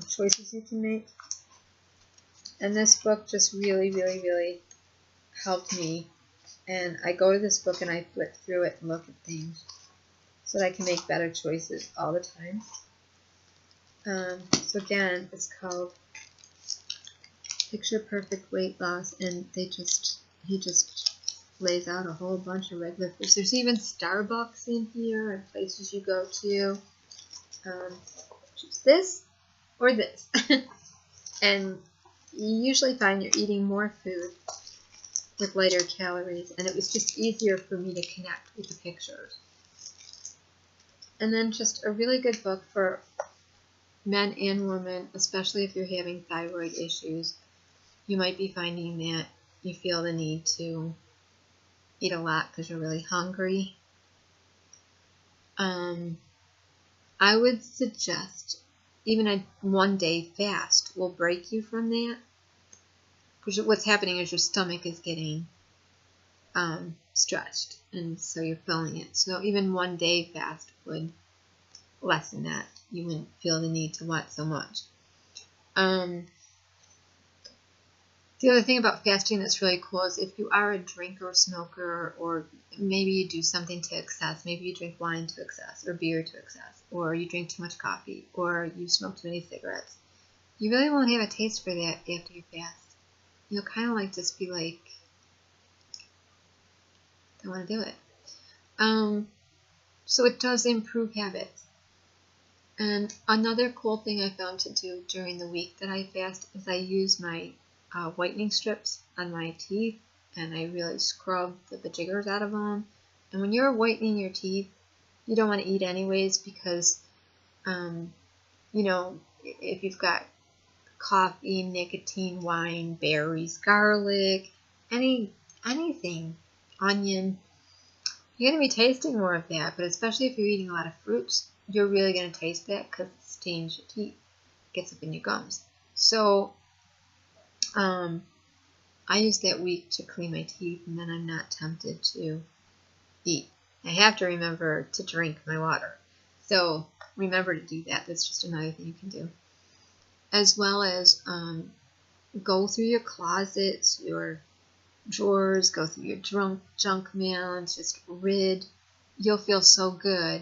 choices you can make. And this book just really, really, really helped me. And I go to this book and I flip through it and look at things so that I can make better choices all the time. So again, it's called Picture Perfect Weight Loss, and he just lays out a whole bunch of regular foods. There's even Starbucks in here and places you go to. Choose this or this. And you usually find you're eating more food with lighter calories, and it was just easier for me to connect with the pictures. And then just a really good book for men and women, especially if you're having thyroid issues. You might be finding that you feel the need to eat a lot because you're really hungry. I would suggest even a 1-day fast will break you from that, because what's happening is your stomach is getting stretched, and so you're filling it. So even 1-day fast would lessen that. You wouldn't feel the need to want so much. The other thing about fasting that's really cool is if you are a drinker or smoker, or maybe you do something to excess, maybe you drink wine to excess, or beer to excess, or you drink too much coffee, or you smoke too many cigarettes, you really won't have a taste for that after you fast. You'll kind of like just be like, I want to do it. So it does improve habits. And another cool thing I found to do during the week that I fast is I use my whitening strips on my teeth, and I really scrub the jiggers out of them. And when you're whitening your teeth, you don't want to eat anyways, because you know, if you've got coffee, nicotine, wine, berries, garlic, anything, onion, you're going to be tasting more of that. But especially if you're eating a lot of fruits, you're really going to taste that because it stains your teeth, gets up in your gums. So I use that week to clean my teeth, and then I'm not tempted to eat. I have to remember to drink my water. So remember to do that. That's just another thing you can do. As well as go through your closets, your drawers, go through your junk mail, and just rid. You'll feel so good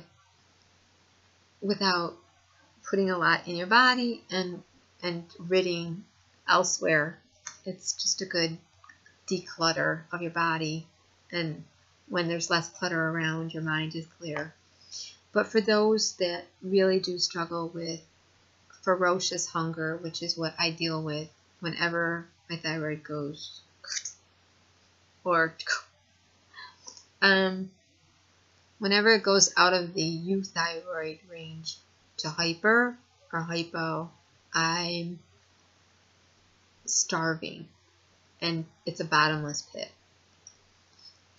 without putting a lot in your body and ridding elsewhere. It's just a good declutter of your body, and when there's less clutter around, your mind is clear. But for those that really do struggle with ferocious hunger, which is what I deal with whenever my thyroid goes, or whenever it goes out of the euthyroid range to hyper or hypo, I'm starving, and it's a bottomless pit.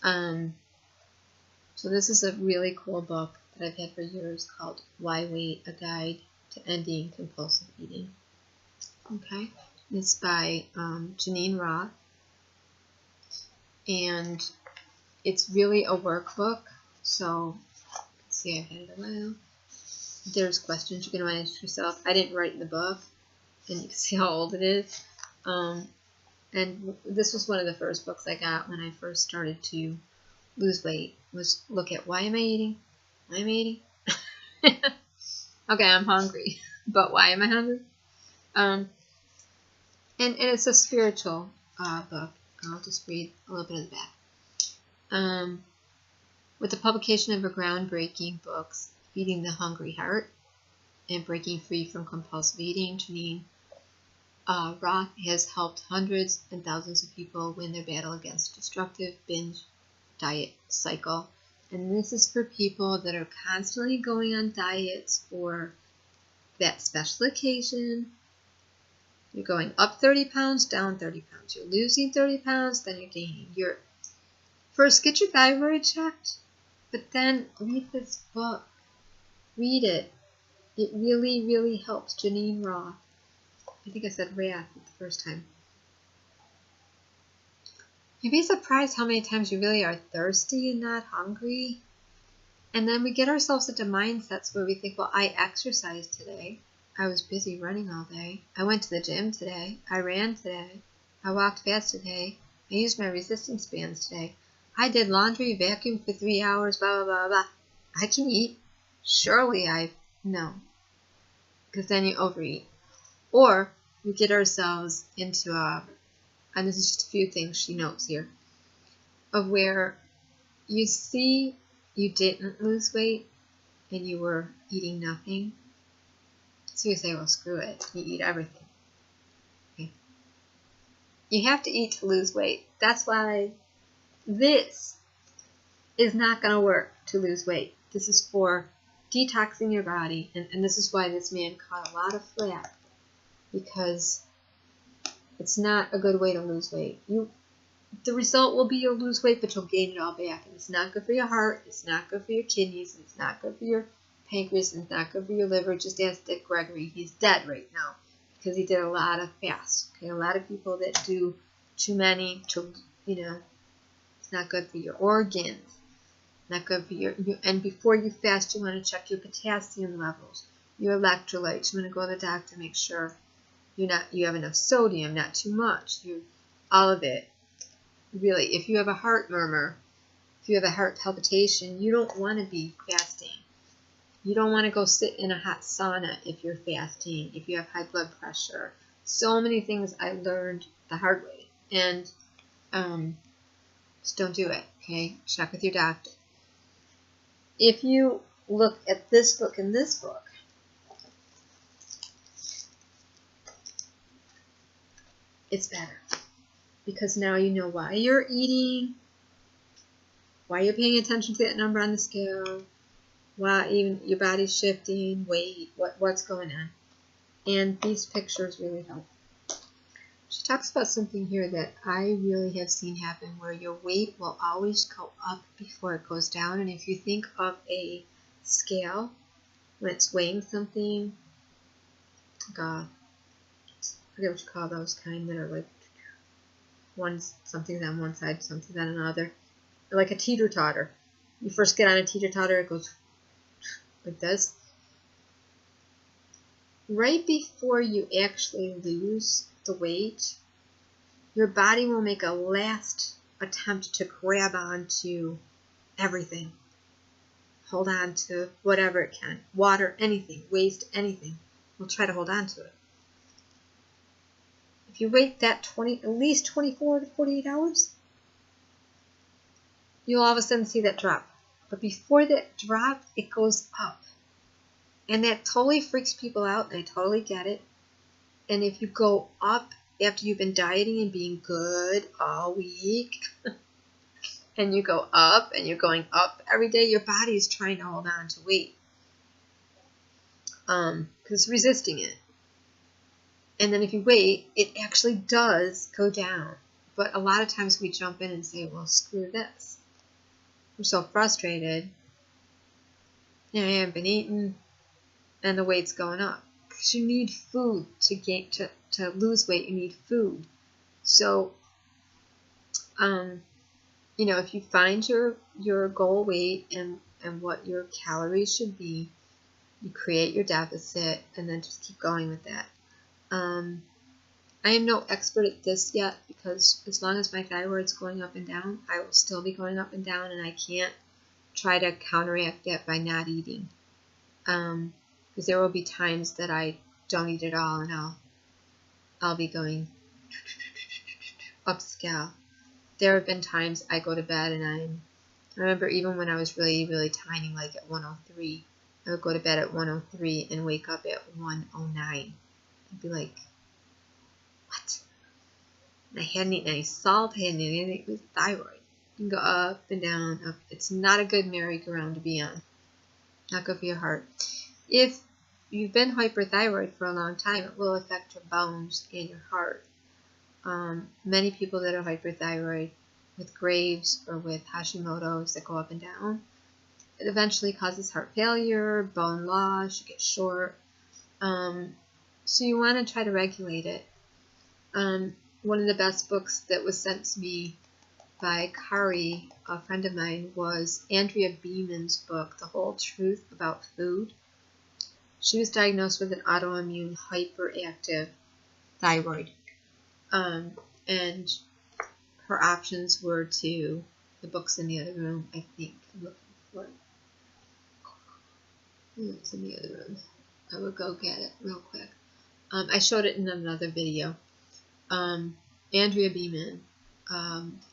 So this is a really cool book that I've had for years called Why Wait? A Guide to Ending Compulsive Eating. Okay, it's by Geneen Roth, and it's really a workbook. So, let's see, I've had it a while. There's questions you can ask yourself. I didn't write in the book, and you can see how old it is. And this was one of the first books I got when I first started to lose weight, was look at why am I eating? Why am I eating? Okay, I'm hungry, but why am I hungry? And it's a spiritual book. I'll just read a little bit of the back. With the publication of her groundbreaking books, Feeding the Hungry Heart and Breaking Free from Compulsive Eating, Geneen Roth has helped hundreds and thousands of people win their battle against destructive binge diet cycle. And this is for people that are constantly going on diets or that special occasion. You're going up 30 pounds, down 30 pounds. You're losing 30 pounds, then you're gaining. First, get your thyroid checked, but then read this book. Read it. It really, really helps. Geneen Roth. I think I said Roth the first time. You'd be surprised how many times you really are thirsty and not hungry. And then we get ourselves into mindsets where we think, well, I exercised today. I was busy running all day. I went to the gym today. I ran today. I walked fast today. I used my resistance bands today. I did laundry, vacuum for 3 hours, blah, blah, blah, blah. I can eat. Surely no. Because then you overeat. Or we get ourselves into and this is just a few things she notes here, of where you see you didn't lose weight and you were eating nothing. So you say, well, screw it. You eat everything. Okay. You have to eat to lose weight. That's why this is not going to work to lose weight. This is for detoxing your body. And this is why this man caught a lot of flack. Because it's not a good way to lose weight. The result will be you'll lose weight, but you'll gain it all back. And it's not good for your heart. It's not good for your kidneys. It's not good for your pancreas. It's not good for your liver. Just ask Dick Gregory. He's dead right now because he did a lot of fasts. Okay, a lot of people that do too many, it's not good for your organs. Not good for and before you fast, you want to check your potassium levels, your electrolytes. You want to go to the doctor, make sure you have enough sodium, not too much. All of it. Really, if you have a heart murmur, if you have a heart palpitation, you don't want to be fasting. You don't want to go sit in a hot sauna if you're fasting, if you have high blood pressure. So many things I learned the hard way. And just don't do it, okay? Check with your doctor. If you look at this book and this book, it's better. Because now you know why you're eating, why you're paying attention to that number on the scale, why even your body's shifting, weight, what's going on. And these pictures really help. She talks about something here that I really have seen happen, where your weight will always go up before it goes down. And if you think of a scale, when it's weighing something, I forget what you call those kind that are like, something's on one side, something's on another. Like a teeter-totter. You first get on a teeter-totter, it goes like this. Right before you actually lose the weight, your body will make a last attempt to grab onto everything. Hold on to whatever it can. Water, anything. Waste, anything. We'll try to hold on to it. If you wait that at least 24 to 48 hours, you'll all of a sudden see that drop. But before that drop, it goes up. And that totally freaks people out, and I totally get it. And if you go up after you've been dieting and being good all week, and you go up and you're going up every day, your body is trying to hold on to weight. Because it's resisting it. And then if you wait, it actually does go down. But a lot of times we jump in and say, well, screw this. I'm so frustrated. I haven't been eating, and the weight's going up. Because you need food to lose weight. You need food. So, if you find your goal weight and what your calories should be, you create your deficit, and then just keep going with that. I am no expert at this yet, because as long as my thyroid's going up and down, I will still be going up and down, and I can't try to counteract that by not eating. Because there will be times that I don't eat at all, and I'll be going upscale. There have been times I go to bed and I remember even when I was really, really tiny, like at 103, I would go to bed at 103 and wake up at 109. I'd be like, what? And I hadn't eaten any salt, I hadn't eaten anything. It was thyroid. You can go up and down, up. It's not a good merry-go-round to be on. Not good for your heart. If you've been hyperthyroid for a long time, it will affect your bones and your heart. Many people that are hyperthyroid with Graves or with Hashimoto's that go up and down, it eventually causes heart failure, bone loss, you get short. So you want to try to regulate it. One of the best books that was sent to me by Kari, a friend of mine, was Andrea Beeman's book, The Whole Truth About Food. She was diagnosed with an autoimmune hyperactive thyroid. And her options were the book's in the other room, I think. I'm looking for it. It's in the other room. I will go get it real quick. I showed it in another video. Andrea Beeman,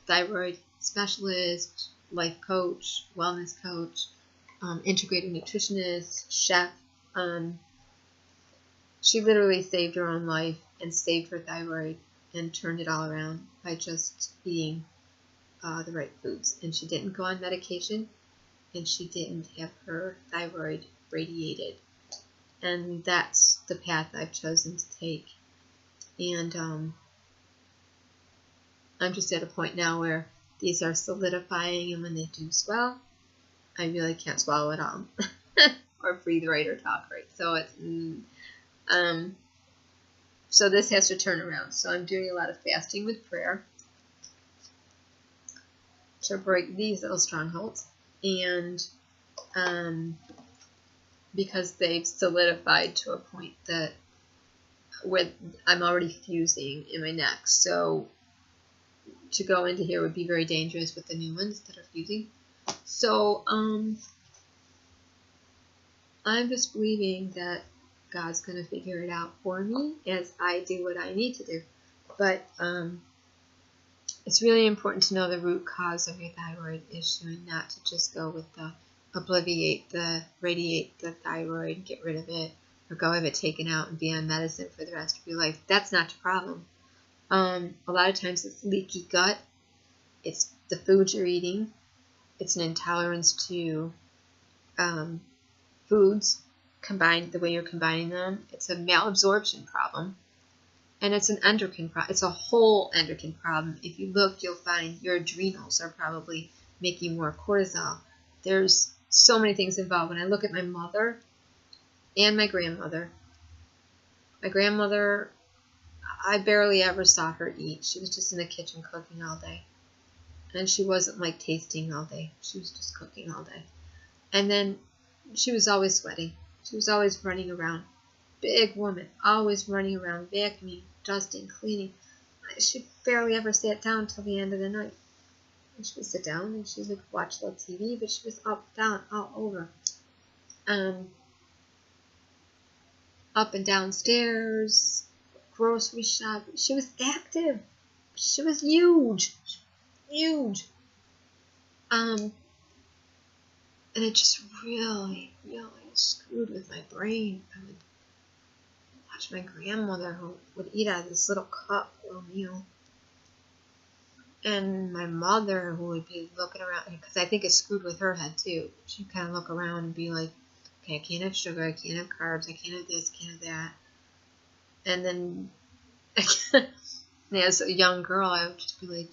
thyroid specialist, life coach, wellness coach, integrative nutritionist, chef. She literally saved her own life and saved her thyroid and turned it all around by just eating the right foods. And she didn't go on medication, and she didn't have her thyroid radiated. And that's the path I've chosen to take. And I'm just at a point now where these are solidifying, and when they do swell, I really can't swallow it all. Or breathe right or talk right. So it's so this has to turn around. So I'm doing a lot of fasting with prayer to break these little strongholds, and because they've solidified to a point that where I'm already fusing in my neck. So to go into here would be very dangerous with the new ones that are fusing. So I'm just believing that God's going to figure it out for me as I do what I need to do. But it's really important to know the root cause of your thyroid issue, and not to just go with the radiate the thyroid, get rid of it, or go have it taken out and be on medicine for the rest of your life. That's not the problem. A lot of times it's leaky gut. It's the food you're eating. It's an intolerance to foods combined the way you're combining them. It's a malabsorption problem, and it's an endocrine problem. It's a whole endocrine problem. If you look, you'll find your adrenals are probably making more cortisol. There's so many things involved. When I look at my mother and my grandmother, I barely ever saw her eat. She was just in the kitchen cooking all day, and she wasn't like tasting all day. She was just cooking all day. And then she was always sweating. She was always running around. Big woman, always running around, vacuuming, dusting, cleaning. She barely ever sat down till the end of the night. And she would sit down and she would watch a little TV, but she was up, down, all over. Up and down stairs, grocery shop. She was active. She was huge. Huge. And it just really, really screwed with my brain. I would watch my grandmother who would eat out of this little cup, little meal. And my mother who would be looking around, because I think it screwed with her head too. She'd kind of look around and be like, okay, I can't have sugar, I can't have carbs, I can't have this, can't have that. And then, as a young girl, I would just be like,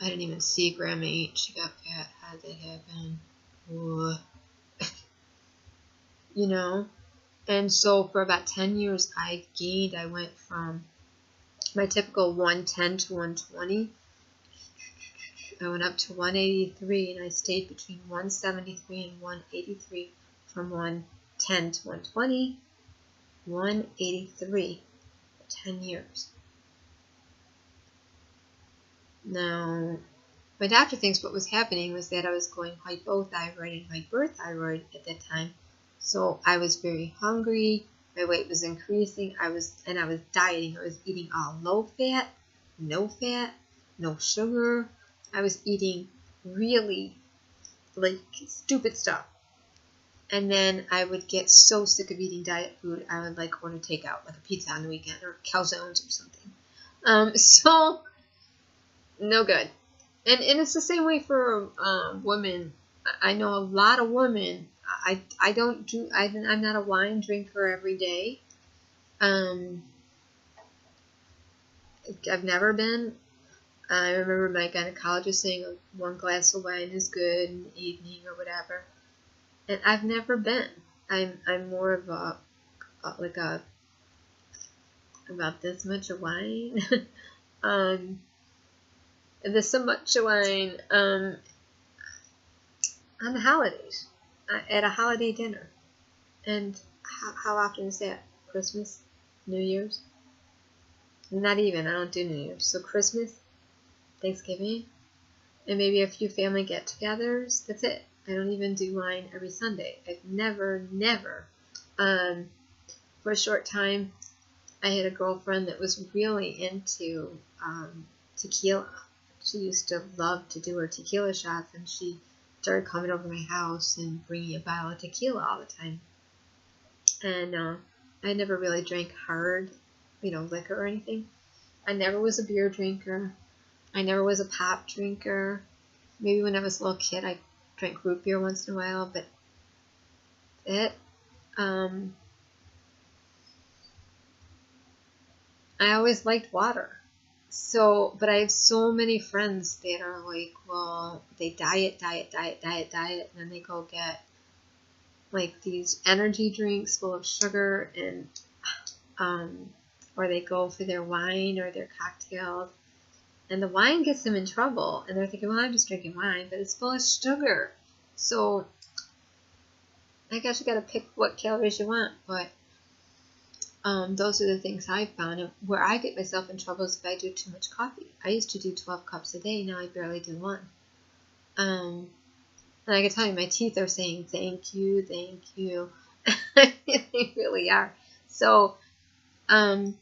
I didn't even see Grandma eat. She got fat. How did that happen? Whoa. You know? And so for about 10 years, I gained. I went from my typical 110 to 120. I went up to 183, and I stayed between 173 and 183 from 110 to 120. 183 for 10 years. Now, my doctor thinks what was happening was that I was going hypothyroid and hyperthyroid at that time. So I was very hungry. My weight was increasing. I was dieting. I was eating all low fat, no sugar. I was eating really like stupid stuff. And then I would get so sick of eating diet food, I would like order takeout, like a pizza on the weekend or calzones or something. So no good. And it's the same way for women. I know a lot of women. I'm not a wine drinker every day. I've never been. I remember my gynecologist saying one glass of wine is good in the evening or whatever. And I've never been. I'm more of a about this much of wine. This much of wine on the holidays, at a holiday dinner. And how often is that? Christmas? New Year's? Not even. I don't do New Year's. So Christmas, Thanksgiving, and maybe a few family get-togethers. That's it. I don't even do wine every Sunday. I've never. For a short time, I had a girlfriend that was really into tequila. She used to love to do her tequila shots, and she started coming over to my house and bringing a bottle of tequila all the time. And I never really drank hard, liquor or anything. I never was a beer drinker. I never was a pop drinker. Maybe when I was a little kid, I drank root beer once in a while, but I always liked water. So, but I have so many friends that are like, well, they diet, and then they go get like these energy drinks full of sugar, and or they go for their wine or their cocktails, and the wine gets them in trouble, and they're thinking, well, I'm just drinking wine, but it's full of sugar. So I guess you got to pick what calories you want, but those are the things I've found. And where I get myself in trouble is if I do too much coffee. I used to do 12 cups a day. Now I barely do one. And I can tell you, my teeth are saying, thank you. They really are. So, and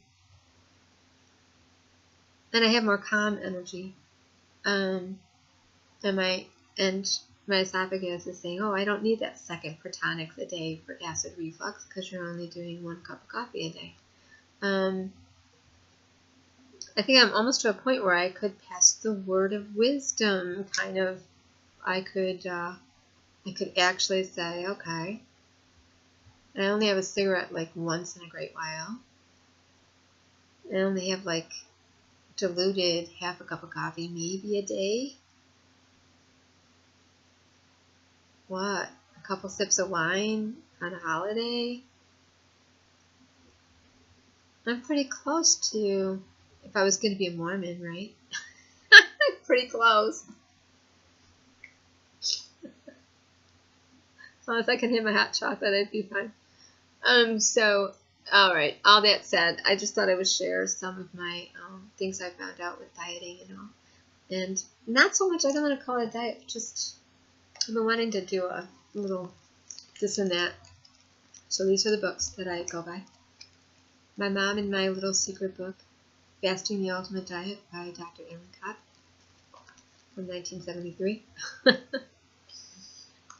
I have more calm energy. And my esophagus is saying, oh, I don't need that second Protonics a day for acid reflux because you're only doing 1 cup of coffee a day. I think I'm almost to a point where I could pass the word of wisdom, kind of. I could actually say, okay, I only have a cigarette like once in a great while. I only have like diluted half a cup of coffee maybe a day. What? A couple sips of wine on a holiday? I'm pretty close to, if I was going to be a Mormon, right? Pretty close. As long as I can hit my hot chocolate, I'd be fine. So, alright, all that said, I just thought I would share some of my things I found out with dieting and all. And not so much, I don't want to call it a diet, just I've been wanting to do a little this and that. So these are the books that I go by. My Mom and My Little Secret Book, Fasting the Ultimate Diet by Dr. Allan Cott from 1973.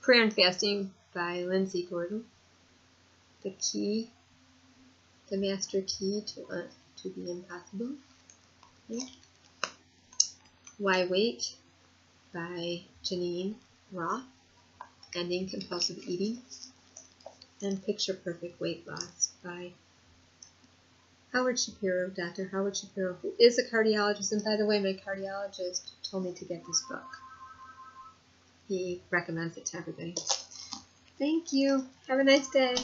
Prayer and Fasting by Lindsey. The Master Key to the Impossible. Okay. Why Wait by Geneen, Roth, Ending Compulsive Eating, and Picture Perfect Weight Loss by Howard Shapero, Dr. Howard Shapero, who is a cardiologist. And by the way, my cardiologist told me to get this book. He recommends it to everybody. Thank you. Have a nice day.